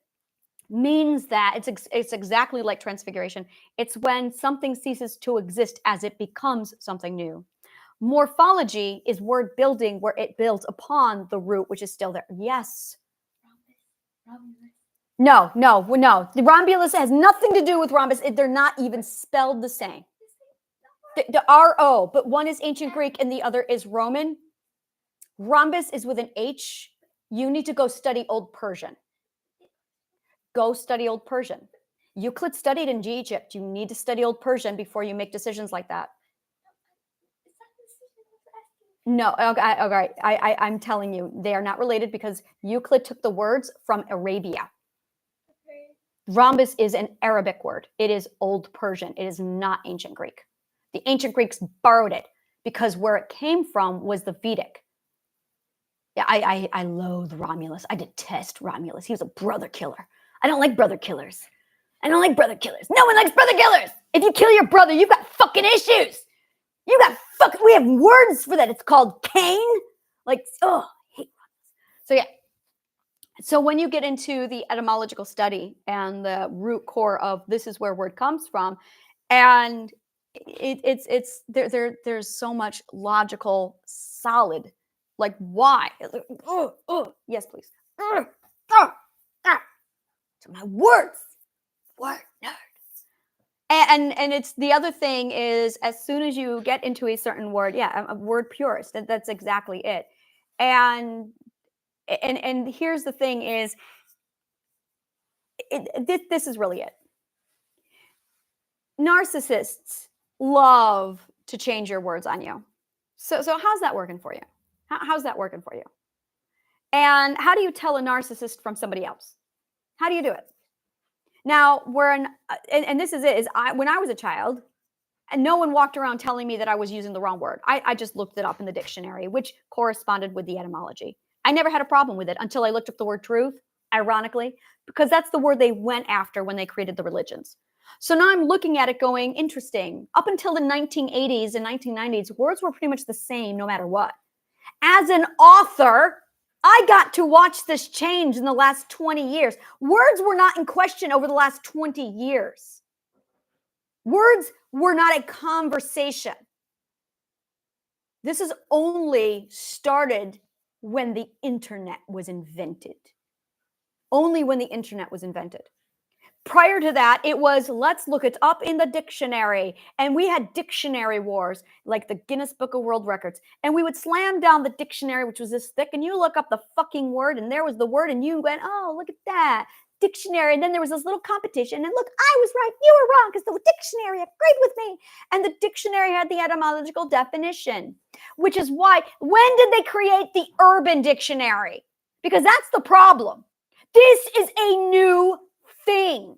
Speaker 1: means that it's exactly like transfiguration. It's when something ceases to exist as it becomes something new. Morphology is word building, where it builds upon the root, which is still there. Yes. No. The rhombulus has nothing to do with rhombus. They're not even spelled the same. The R-O, but one is ancient Greek and the other is Roman. Rhombus is with an H. You need to go study Old Persian. Go study Old Persian. Euclid studied in Egypt. You need to study Old Persian before you make decisions like that. No, okay, all right. I'm telling you, they are not related because Euclid took the words from Arabia. Rhombus is an Arabic word. It is Old Persian. It is not ancient Greek. The ancient Greeks borrowed it because where it came from was the Vedic. Yeah, I loathe Romulus. I detest Romulus. He was a brother killer. I don't like brother killers. I don't like brother killers. No one likes brother killers. If you kill your brother, you've got fucking issues. We have words for that. It's called Cain. Like, oh, I hate Romulus. So yeah. So when you get into the etymological study and the root core of this is where word comes from, and there's so much logical, solid, like why? Yes, please. So my words, word nerd. And it's the other thing is as soon as you get into a certain word, yeah, a word purist. That's exactly it. And here's the thing is, this is really it. Narcissists love to change your words on you. So how's that working for you? How's that working for you? And how do you tell a narcissist from somebody else? How do you do it? Now, and this is it, is when I was a child, and no one walked around telling me that I was using the wrong word. I just looked it up in the dictionary, which corresponded with the etymology. I never had a problem with it until I looked up the word truth, ironically, because that's the word they went after when they created the religions. So now I'm looking at it going, interesting. Up until the 1980s and 1990s, words were pretty much the same no matter what. As an author, I got to watch this change in the last 20 years. Words were not in question over the last 20 years. Words were not a conversation. This is only started when the internet was invented. only when the internet was invented. Prior to that, it was, let's look it up in the dictionary. And we had dictionary wars, like the Guinness Book of World Records. And we would slam down the dictionary, which was this thick, and you look up the fucking word, and there was the word, and you went, oh, look at that. Dictionary. And then there was this little competition. And look, I was right, you were wrong, because the dictionary agreed with me. And the dictionary had the etymological definition, which is why, when did they create the Urban Dictionary? Because that's the problem. This is a new thing.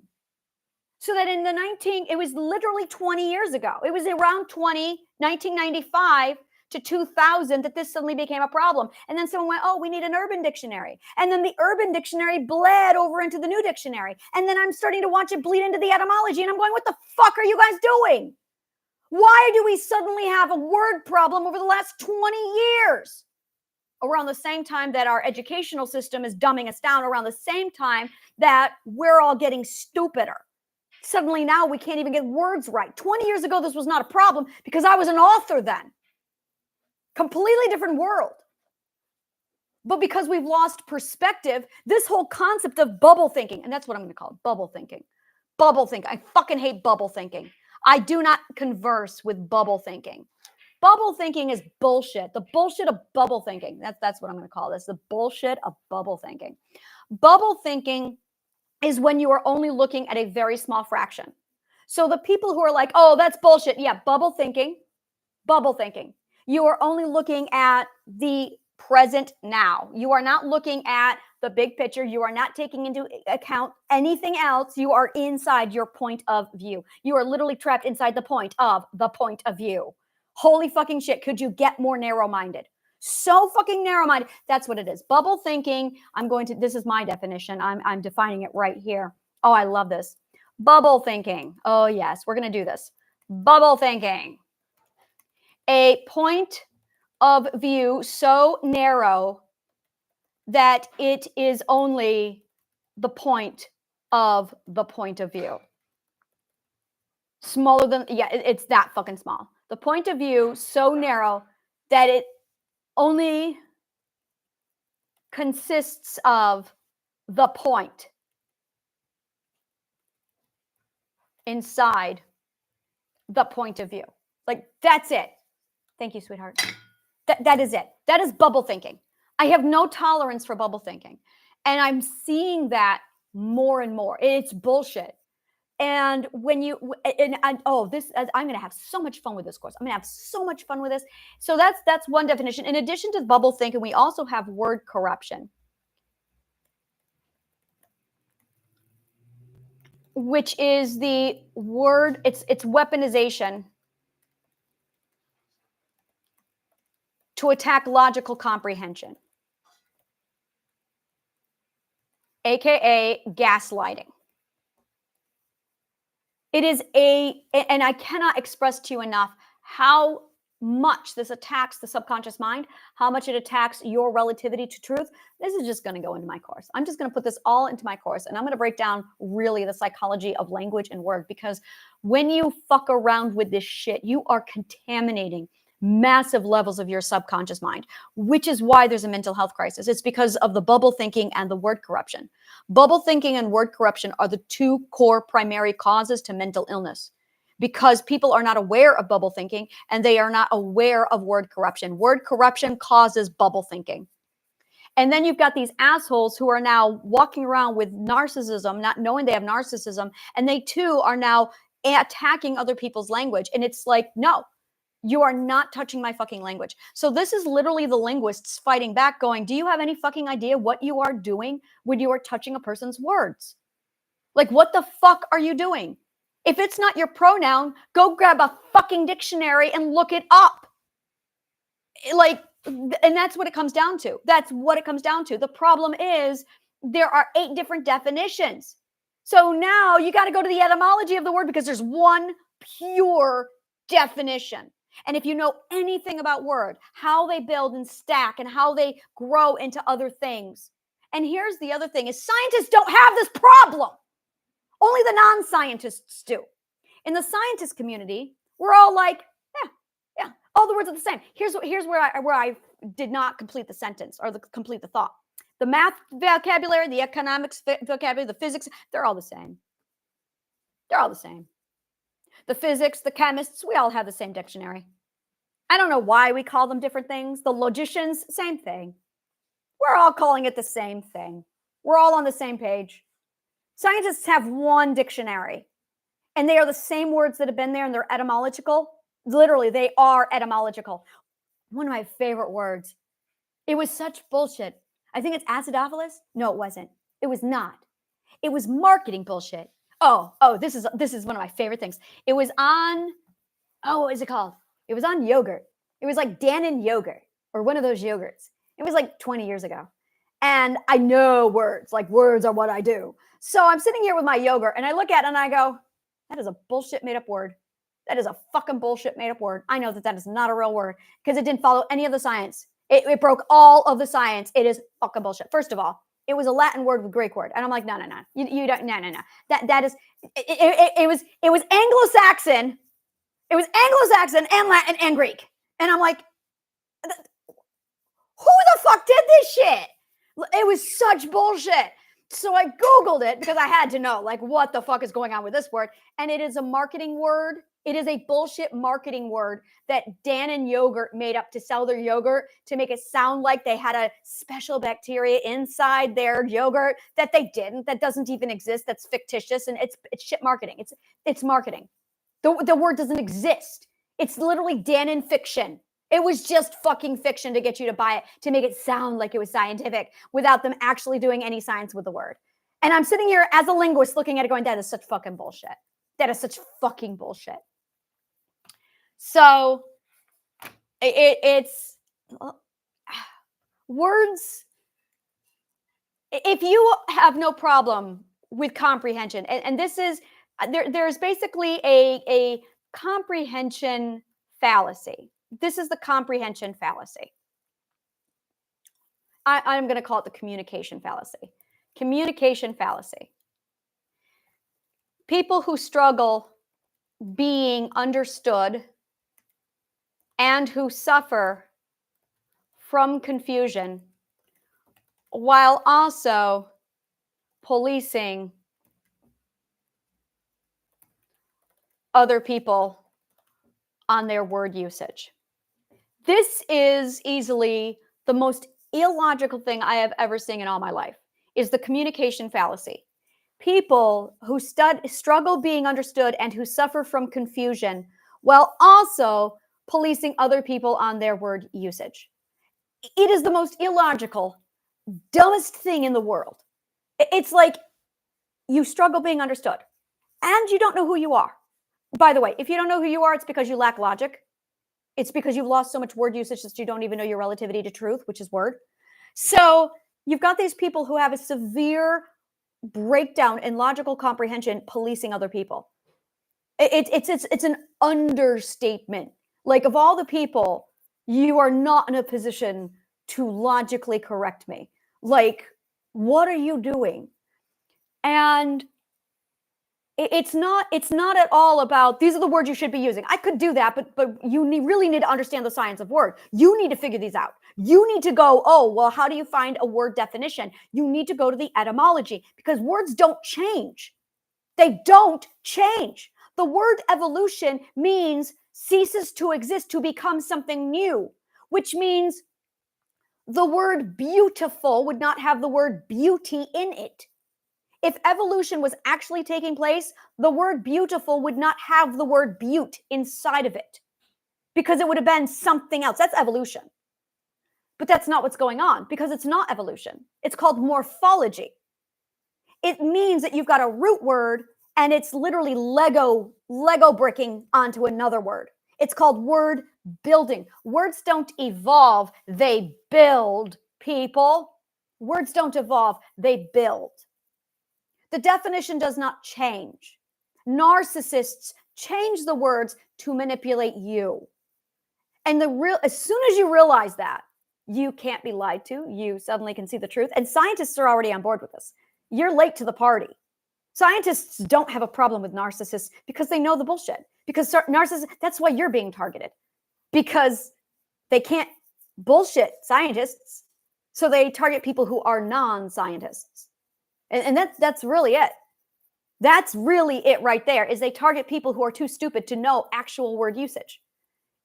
Speaker 1: So that in it was literally 20 years ago. It was around 1995 to 2000 that this suddenly became a problem. And then someone went, oh, we need an Urban Dictionary. And then the Urban Dictionary bled over into the New Dictionary. And then I'm starting to watch it bleed into the etymology. And I'm going, what the fuck are you guys doing? Why do we suddenly have a word problem over the last 20 years? Around the same time that our educational system is dumbing us down, around the same time that we're all getting stupider. Suddenly now we can't even get words right. 20 years ago, this was not a problem because I was an author then. Completely different world. But because we've lost perspective, this whole concept of bubble thinking, and that's what I'm going to call it, bubble thinking. Bubble thinking. I fucking hate bubble thinking. I do not converse with bubble thinking. Bubble thinking is bullshit. The bullshit of bubble thinking. That's what I'm going to call this. The bullshit of bubble thinking. Bubble thinking is when you are only looking at a very small fraction. So the people who are like, oh, that's bullshit. Yeah, bubble thinking. Bubble thinking. You are only looking at the present now. You are not looking at the big picture. You are not taking into account anything else. You are inside your point of view. You are literally trapped inside the point of view. Holy fucking shit. Could you get more narrow-minded? So fucking narrow-minded. That's what it is. Bubble thinking. This is my definition. I'm defining it right here. Oh, I love this. Bubble thinking. Oh, yes. We're going to do this. Bubble thinking. A point of view so narrow that it is only the point of view. Smaller than, yeah, it's that fucking small. The point of view so narrow that it only consists of the point inside the point of view. Like, that's it. Thank you, sweetheart. That is it. That is bubble thinking. I have no tolerance for bubble thinking. And I'm seeing that more and more. It's bullshit. And when you, I'm going to have so much fun with this course. I'm going to have so much fun with this. So that's one definition. In addition to bubble thinking, we also have word corruption, which is the word, it's weaponization to attack logical comprehension, aka gaslighting. It is and I cannot express to you enough how much this attacks the subconscious mind, how much it attacks your relativity to truth. This is just going to go into my course. I'm just going to put this all into my course, and I'm going to break down really the psychology of language and word, because when you fuck around with this shit, you are contaminating massive levels of your subconscious mind, which is why there's a mental health crisis. It's because of the bubble thinking and the word corruption. Bubble thinking and word corruption are the two core primary causes to mental illness, because people are not aware of bubble thinking and they are not aware of word corruption. Word corruption causes bubble thinking. And then you've got these assholes who are now walking around with narcissism, not knowing they have narcissism, and they too are now attacking other people's language. And it's like, no, you are not touching my fucking language. So this is literally the linguists fighting back, going, do you have any fucking idea what you are doing when you are touching a person's words? Like, what the fuck are you doing? If it's not your pronoun, go grab a fucking dictionary and look it up. Like, and that's what it comes down to. That's what it comes down to. The problem is there are 8 different definitions. So now you got to go to the etymology of the word, because there's one pure definition. And if you know anything about word, how they build and stack and how they grow into other things. And here's the other thing is scientists don't have this problem. Only the non-scientists do. In the scientist community, we're all like, yeah, all the words are the same. Here's where I did not complete the sentence or complete the thought. The math vocabulary, the economics vocabulary, the physics, they're all the same. They're all the same. The physics, the chemists, we all have the same dictionary. I don't know why we call them different things. The logicians, same thing. We're all calling it the same thing. We're all on the same page. Scientists have one dictionary, and they are the same words that have been there, and they're etymological. Literally, they are etymological. One of my favorite words. It was such bullshit. I think it's acidophilus. No, it wasn't. It was not. It was marketing bullshit. Oh, this is one of my favorite things. It was on, what is it called? It was on yogurt. It was like Dannon yogurt or one of those yogurts. It was like 20 years ago. And I know words, like words are what I do. So I'm sitting here with my yogurt and I look at it and I go, that is a bullshit made up word. That is a fucking bullshit made up word. I know that is not a real word because it didn't follow any of the science. It broke all of the science. It is fucking bullshit. First of all, it was a Latin word with Greek word. And I'm like, no. You don't, no. That is, it was Anglo-Saxon. It was Anglo-Saxon and Latin and Greek. And I'm like, who the fuck did this shit? It was such bullshit. So I Googled it because I had to know, like, what the fuck is going on with this word? And it is a marketing word. It is a bullshit marketing word that Dannon Yogurt made up to sell their yogurt to make it sound like they had a special bacteria inside their yogurt that they didn't, that doesn't even exist, that's fictitious, and it's shit marketing. It's marketing. The word doesn't exist. It's literally Dannon fiction. It was just fucking fiction to get you to buy it, to make it sound like it was scientific without them actually doing any science with the word. And I'm sitting here as a linguist looking at it going, that is such fucking bullshit. That is such fucking bullshit. So it's words. If you have no problem with comprehension, and this is, there's basically a comprehension fallacy. This is the comprehension fallacy. I'm going to call it the communication fallacy. Communication fallacy. People who struggle being understood and who suffer from confusion while also policing other people on their word usage. This is easily the most illogical thing I have ever seen in all my life, is the communication fallacy. People who struggle being understood and who suffer from confusion while also policing other people on their word usage. It is the most illogical, dumbest thing in the world. It's like you struggle being understood and you don't know who you are. By the way, if you don't know who you are, it's because you lack logic. It's because you've lost so much word usage that you don't even know your relativity to truth, which is word. So you've got these people who have a severe breakdown in logical comprehension policing other people. It's an understatement. Like, of all the people, you are not in a position to logically correct me. Like, what are you doing? And it's not at all about, these are the words you should be using. I could do that, but you really need to understand the science of word. You need to figure these out. You need to go, oh, well, how do you find a word definition? You need to go to the etymology, because words don't change. They don't change. The word evolution means ceases to exist to become something new, which means the word beautiful would not have the word beauty in it. If evolution was actually taking place, the word beautiful would not have the word beaut inside of it, because it would have been something else. That's evolution. But that's not what's going on, because it's not evolution. It's called morphology. It means that you've got a root word and it's literally Lego bricking onto another word. It's called word building. Words don't evolve, they build, people. Words don't evolve, they build. The definition does not change. Narcissists change the words to manipulate you. And as soon as you realize that, you can't be lied to, you suddenly can see the truth. And scientists are already on board with this. You're late to the party. Scientists don't have a problem with narcissists because they know the bullshit. Because narcissists, that's why you're being targeted. Because they can't bullshit scientists. So they target people who are non-scientists. And that's really it. That's really it right there, is they target people who are too stupid to know actual word usage.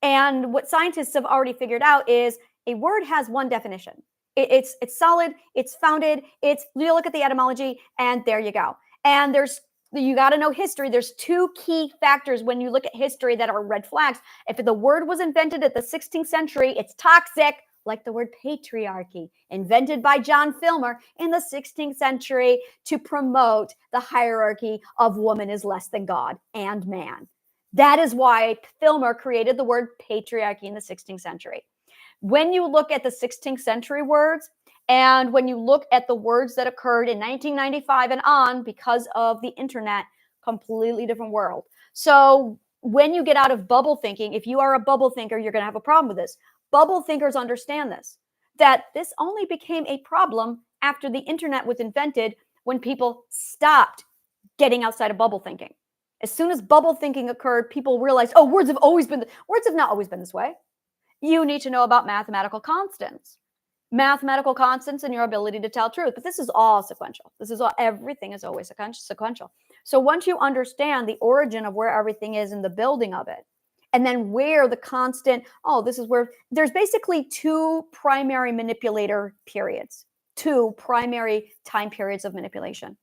Speaker 1: And what scientists have already figured out is a word has one definition. It's solid, it's founded, you look at the etymology, and there you go. And you got to know history. There's two key factors when you look at history that are red flags. If the word was invented at the 16th century, it's toxic, like the word patriarchy, invented by John Filmer in the 16th century to promote the hierarchy of woman is less than God and man. That is why Filmer created the word patriarchy in the 16th century. When you look at the 16th century words, and when you look at the words that occurred in 1995 and on, because of the internet, completely different world. So when you get out of bubble thinking, if you are a bubble thinker, you're going to have a problem with this. Bubble thinkers understand this, that this only became a problem after the internet was invented, when people stopped getting outside of bubble thinking. As soon as bubble thinking occurred, people realized, oh, words have not always been this way. You need to know about mathematical constants. Mathematical constants and your ability to tell truth. But this is all sequential. Everything is always sequential. So once you understand the origin of where everything is in the building of it, and then where the constant, this is where there's basically two primary manipulator periods, two primary time periods of manipulation.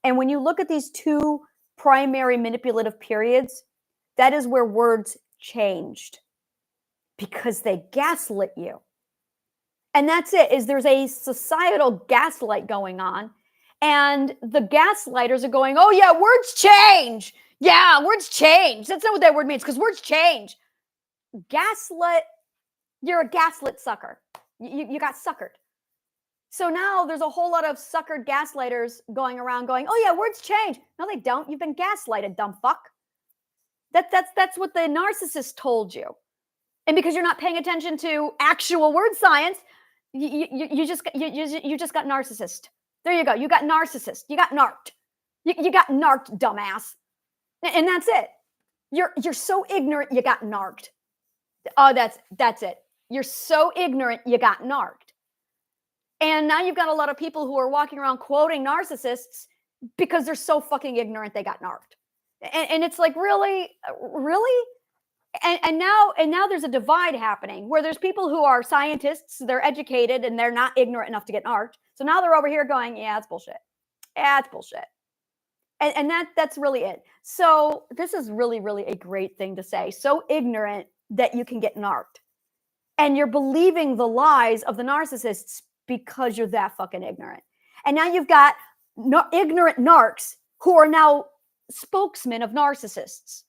Speaker 1: And when you look at these two primary manipulative periods, that is where words changed, because they gaslit you. And that's it, is there's a societal gaslight going on, and the gaslighters are going, oh yeah, words change. Yeah, words change. That's not what that word means, because words change. Gaslit, you're a gaslit sucker. You got suckered. So now there's a whole lot of suckered gaslighters going around going, oh yeah, words change. No, they don't. You've been gaslighted, dumb fuck. That's what the narcissist told you. And because you're not paying attention to actual word science, you just got narcissist. There you go. You got narcissist. You got narked. You got narked, dumbass. And that's it. You're so ignorant, you got narked. Oh, that's it. You're so ignorant, you got narked. And now you've got a lot of people who are walking around quoting narcissists because they're so fucking ignorant they got narked. And it's like, really? And now there's a divide happening where there's people who are scientists, they're educated, and they're not ignorant enough to get narked. So now they're over here going, yeah, it's bullshit. Yeah, it's bullshit. And that's really it. So this is really, really a great thing to say. So ignorant that you can get narked. And you're believing the lies of the narcissists because you're that fucking ignorant. And now you've got ignorant narcs who are now spokesmen of narcissists.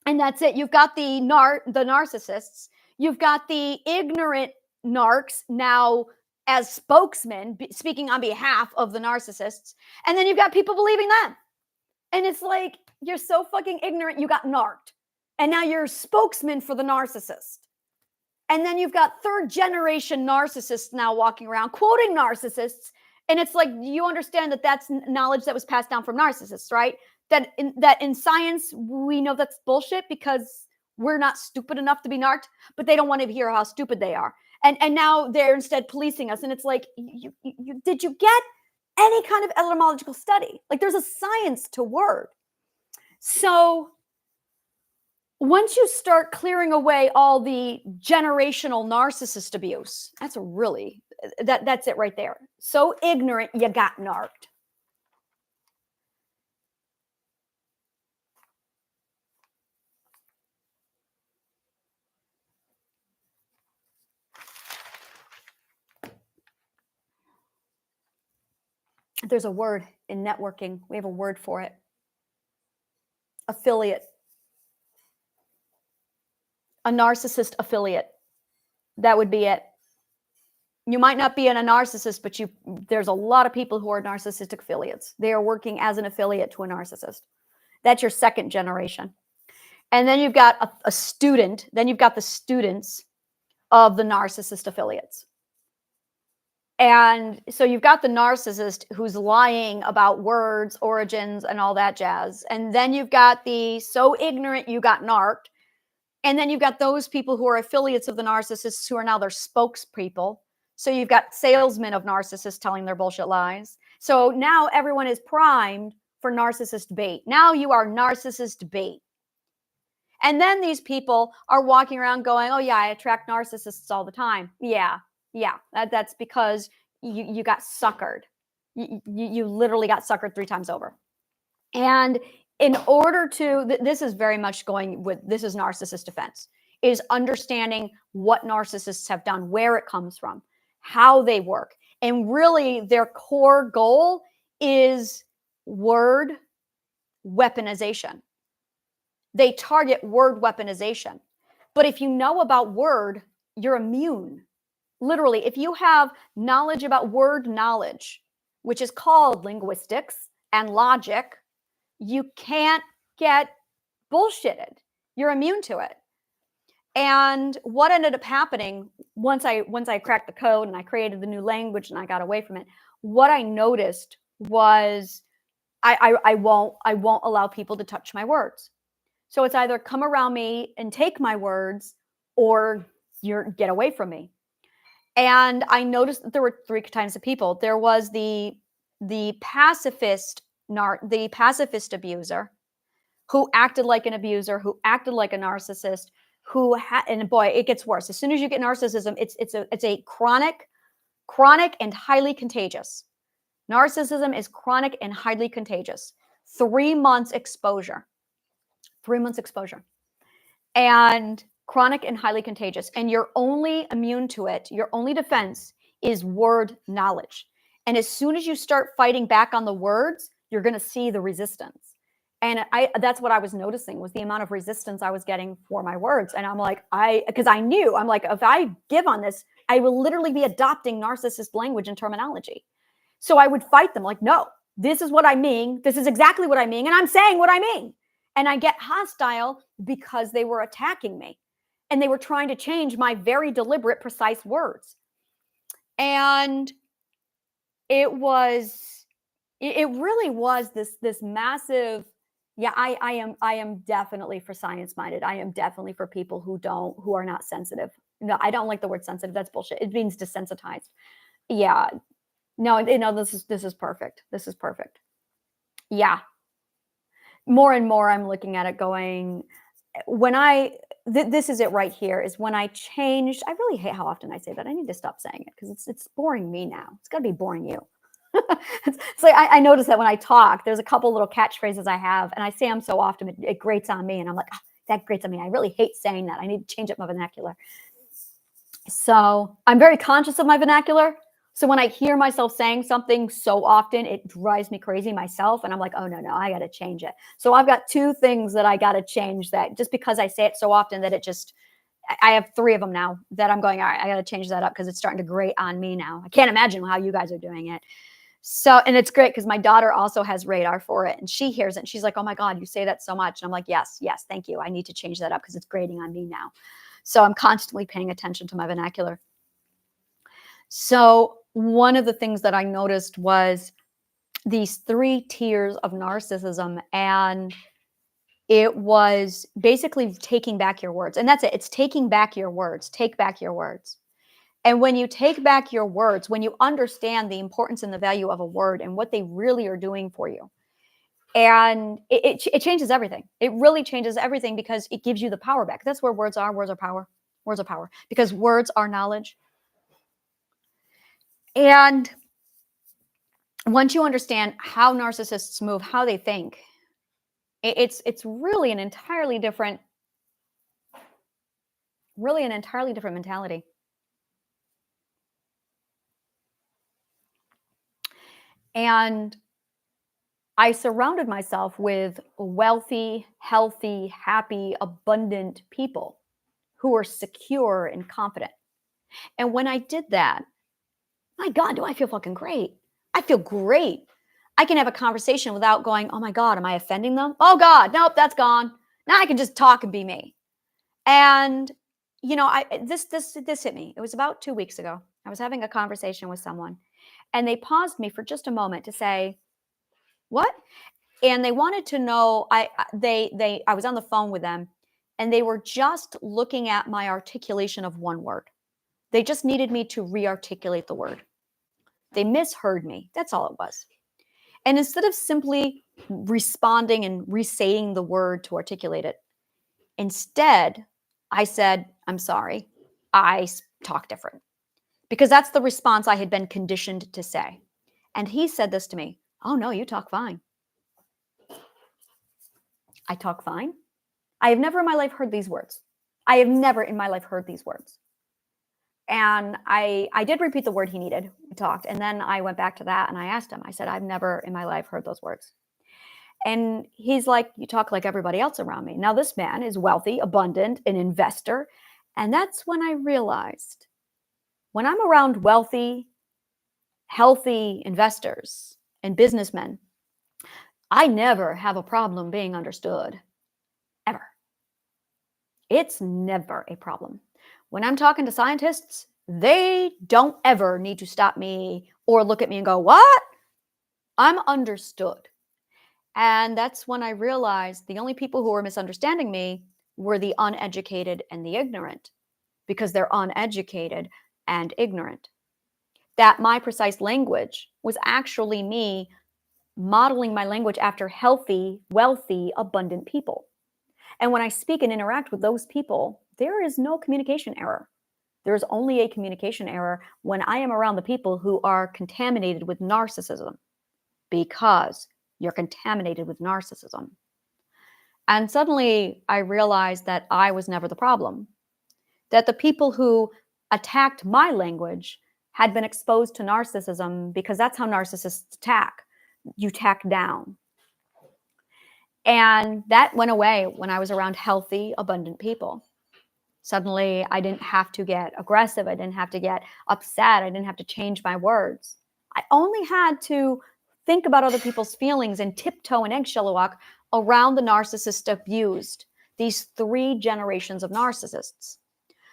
Speaker 1: And that's it. You've got the narcissists. You've got the ignorant narcs now as spokesmen speaking on behalf of the narcissists. And then you've got people believing them. And it's like, you're so fucking ignorant, you got narked. And now you're a spokesman for the narcissist. And then you've got third generation narcissists now walking around quoting narcissists. And it's like, you understand that that's knowledge that was passed down from narcissists, right? That in science, we know that's bullshit because we're not stupid enough to be narked, but they don't want to hear how stupid they are. And now they're instead policing us. And it's like, did you get any kind of etymological study? Like, there's a science to word. So once you start clearing away all the generational narcissist abuse, that's it right there. So ignorant, you got narked. There's a word in networking. We have a word for it. Affiliate. A narcissist affiliate. That would be it. You might not be a narcissist, but there's a lot of people who are narcissistic affiliates. They are working as an affiliate to a narcissist. That's your second generation. And then you've got a student. Then you've got the students of the narcissist affiliates. And so you've got the narcissist who's lying about words, origins, and all that jazz. And then you've got the so ignorant you got narked. And then you've got those people who are affiliates of the narcissists who are now their spokespeople. So you've got salesmen of narcissists telling their bullshit lies. So now everyone is primed for narcissist bait. Now you are narcissist bait. And then these people are walking around going, oh yeah, I attract narcissists all the time. Yeah. That's because you got suckered. You literally got suckered 3 times over. And in order to, this is very much going with, this is narcissist defense, is understanding what narcissists have done, where it comes from, how they work. And really their core goal is word weaponization. They target word weaponization. But if you know about word, you're immune. Literally, if you have knowledge about word knowledge, which is called linguistics and logic, you can't get bullshitted. You're immune to it. And what ended up happening once I cracked the code and I created the new language and I got away from it, what I noticed was I won't allow people to touch my words. So it's either come around me and take my words or get away from me. And I noticed that there were 3 kinds of people. There was the pacifist abuser who acted like an abuser, who acted like a narcissist, and boy, it gets worse. As soon as you get narcissism, it's a chronic and highly contagious. Narcissism is chronic and highly contagious. 3 months exposure. 3 months exposure. And chronic and highly contagious. And you're only immune to it. Your only defense is word knowledge. And as soon as you start fighting back on the words, you're going to see the resistance. And that's what I was noticing, was the amount of resistance I was getting for my words. And I'm like, because I knew, I'm like, if I give on this, I will literally be adopting narcissist language and terminology. So I would fight them like, no, this is what I mean. This is exactly what I mean. And I'm saying what I mean. And I get hostile because they were attacking me. And they were trying to change my very deliberate, precise words. And it really was this massive, yeah, I am definitely for science minded. I am definitely for people who are not sensitive. No, I don't like the word sensitive. That's bullshit. It means desensitized. Yeah. No, this is perfect. This is perfect. Yeah. More and more I'm looking at it going, this is it right here, is when I changed. I really hate how often I say that. I need to stop saying it because it's boring me now. It's got to be boring you. It's like I notice that when I talk, there's a couple little catchphrases I have, and I say them so often it grates on me, and I'm like, oh, that grates on me. I really hate saying that. I need to change up my vernacular. So I'm very conscious of my vernacular. So when I hear myself saying something so often, it drives me crazy myself. And I'm like, oh, no, I got to change it. So I've got 2 things that I got to change, that just because I say it so often that I have 3 of them now that I'm going, all right, I got to change that up because it's starting to grate on me now. I can't imagine how you guys are doing it. So, and it's great because my daughter also has radar for it, and she hears it and she's like, oh my God, you say that so much. And I'm like, yes, thank you. I need to change that up because it's grating on me now. So I'm constantly paying attention to my vernacular. So one of the things that I noticed was these 3 tiers of narcissism, and it was basically taking back your words. And that's it. It's taking back your words. Take back your words. And when you take back your words, when you understand the importance and the value of a word and what they really are doing for you, and it changes everything. It really changes everything because it gives you the power back. That's where words are. Words are power. Words are power because words are knowledge. And once you understand how narcissists move, how they think, it's really an entirely different mentality. And I surrounded myself with wealthy, healthy, happy, abundant people who are secure and confident. And when I did that, my God, do I feel fucking great. I feel great. I can have a conversation without going, oh my God, am I offending them? Oh God, nope, that's gone. Now I can just talk and be me. And this hit me. It was about 2 weeks ago. I was having a conversation with someone, and they paused me for just a moment to say, what? And they wanted to know, I was on the phone with them, and they were just looking at my articulation of one word. They just needed me to re-articulate the word. They misheard me. That's all it was. And instead of simply responding and re-saying the word to articulate it, instead, I said, I'm sorry, I talk different. Because that's the response I had been conditioned to say. And he said this to me, oh no, you talk fine. I talk fine? I have never in my life heard these words. I have never in my life heard these words. And I did repeat the word he needed. We talked. And then I went back to that and I asked him, I said, I've never in my life heard those words. And he's like, you talk like everybody else around me. Now, this man is wealthy, abundant, an investor. And that's when I realized when I'm around wealthy, healthy investors and businessmen, I never have a problem being understood, ever. It's never a problem. When I'm talking to scientists, they don't ever need to stop me or look at me and go, what? I'm understood. And that's when I realized the only people who were misunderstanding me were the uneducated and the ignorant, because they're uneducated and ignorant. That my precise language was actually me modeling my language after healthy, wealthy, abundant people. And when I speak and interact with those people, there is no communication error. There's only a communication error when I am around the people who are contaminated with narcissism, because you're contaminated with narcissism. And suddenly I realized that I was never the problem, that the people who attacked my language had been exposed to narcissism, because that's how narcissists attack. You tack down. And that went away when I was around healthy, abundant people. Suddenly, I didn't have to get aggressive. I didn't have to get upset. I didn't have to change my words. I only had to think about other people's feelings and tiptoe and eggshell walk around the narcissist abused, these 3 generations of narcissists.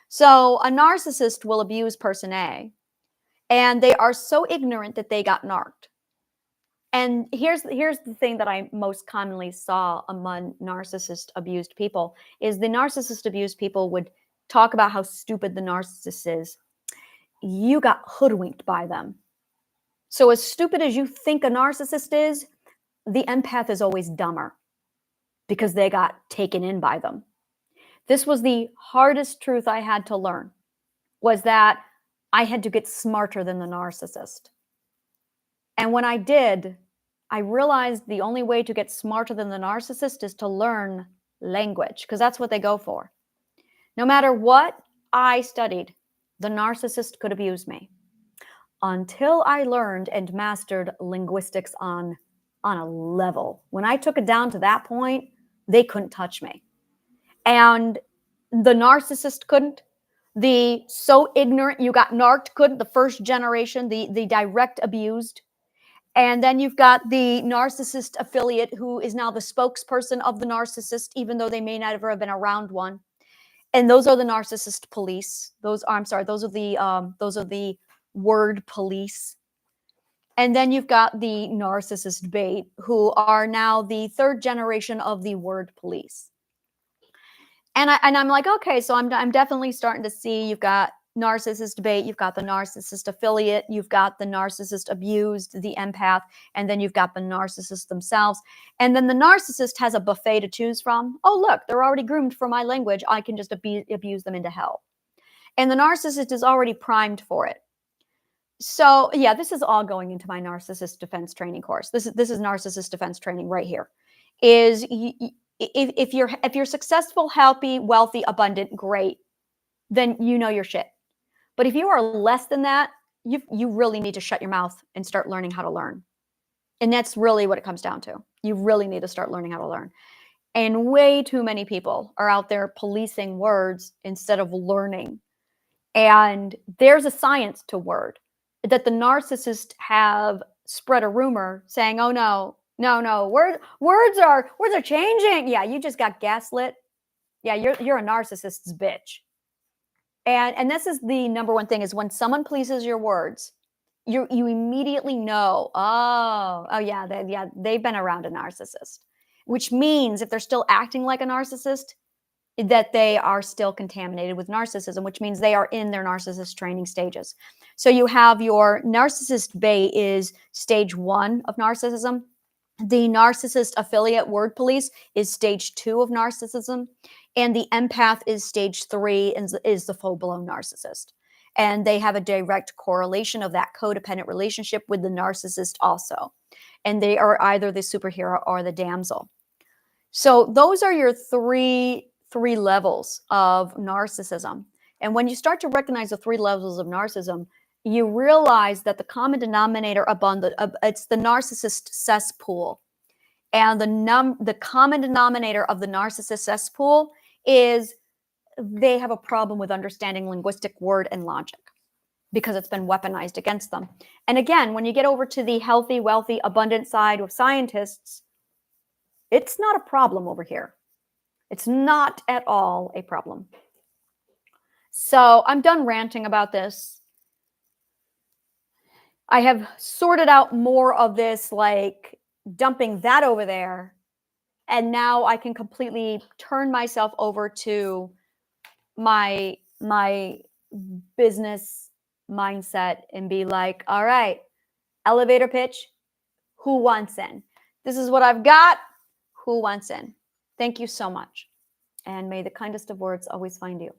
Speaker 1: So a narcissist will abuse person A, and they are so ignorant that they got narked. And here's the thing that I most commonly saw among narcissist abused people is the narcissist abused people would talk about how stupid the narcissist is. You got hoodwinked by them. So as stupid as you think a narcissist is, the empath is always dumber because they got taken in by them. This was the hardest truth I had to learn, was that I had to get smarter than the narcissist. And when I did, I realized the only way to get smarter than the narcissist is to learn language, because that's what they go for. No matter what I studied, the narcissist could abuse me until I learned and mastered linguistics on a level. When I took it down to that point, they couldn't touch me. And the narcissist couldn't. The so ignorant you got narked couldn't. The first generation, the direct abused. And then you've got the narcissist affiliate who is now the spokesperson of the narcissist, even though they may not ever have been around one. And those are the narcissist police. Those are the word police. And then you've got the narcissist bait, who are now the 3rd generation of the word police. And I'm like, okay, so I'm definitely starting to see you've got narcissist bait, you've got the narcissist affiliate, you've got the narcissist abused, the empath, and then you've got the narcissist themselves. And then the narcissist has a buffet to choose from. Oh, look, they're already groomed for my language. I can just abuse them into hell. And the narcissist is already primed for it. So yeah, this is all going into my narcissist defense training course. This is narcissist defense training right here. Is if you're successful, happy, wealthy, abundant, great, then you know your shit. But if you are less than that, you really need to shut your mouth and start learning how to learn. And that's really what it comes down to. You really need to start learning how to learn. And way too many people are out there policing words instead of learning. And there's a science to word that the narcissists have spread a rumor saying, oh no, words are changing. Yeah, you just got gaslit. Yeah, you're a narcissist's bitch. And this is the number one thing, is when someone polices your words, you immediately know, they've been around a narcissist, which means if they're still acting like a narcissist, that they are still contaminated with narcissism, which means they are in their narcissist training stages. So you have your narcissist bay is stage 1 of narcissism. The narcissist affiliate word police is stage 2 of narcissism. And the empath is stage 3 and is the full-blown narcissist. And they have a direct correlation of that codependent relationship with the narcissist also. And they are either the superhero or the damsel. So those are your three levels of narcissism. And when you start to recognize the 3 levels of narcissism, you realize that the common denominator it's the narcissist cesspool. And the common denominator of the narcissist cesspool is they have a problem with understanding linguistic word and logic because it's been weaponized against them. And again, when you get over to the healthy, wealthy, abundant side of scientists, it's not a problem over here. It's not at all a problem. So I'm done ranting about this. I have sorted out more of this, like dumping that over there. And now I can completely turn myself over to my business mindset and be like, all right, elevator pitch, who wants in? This is what I've got. Who wants in? Thank you so much. And may the kindest of words always find you.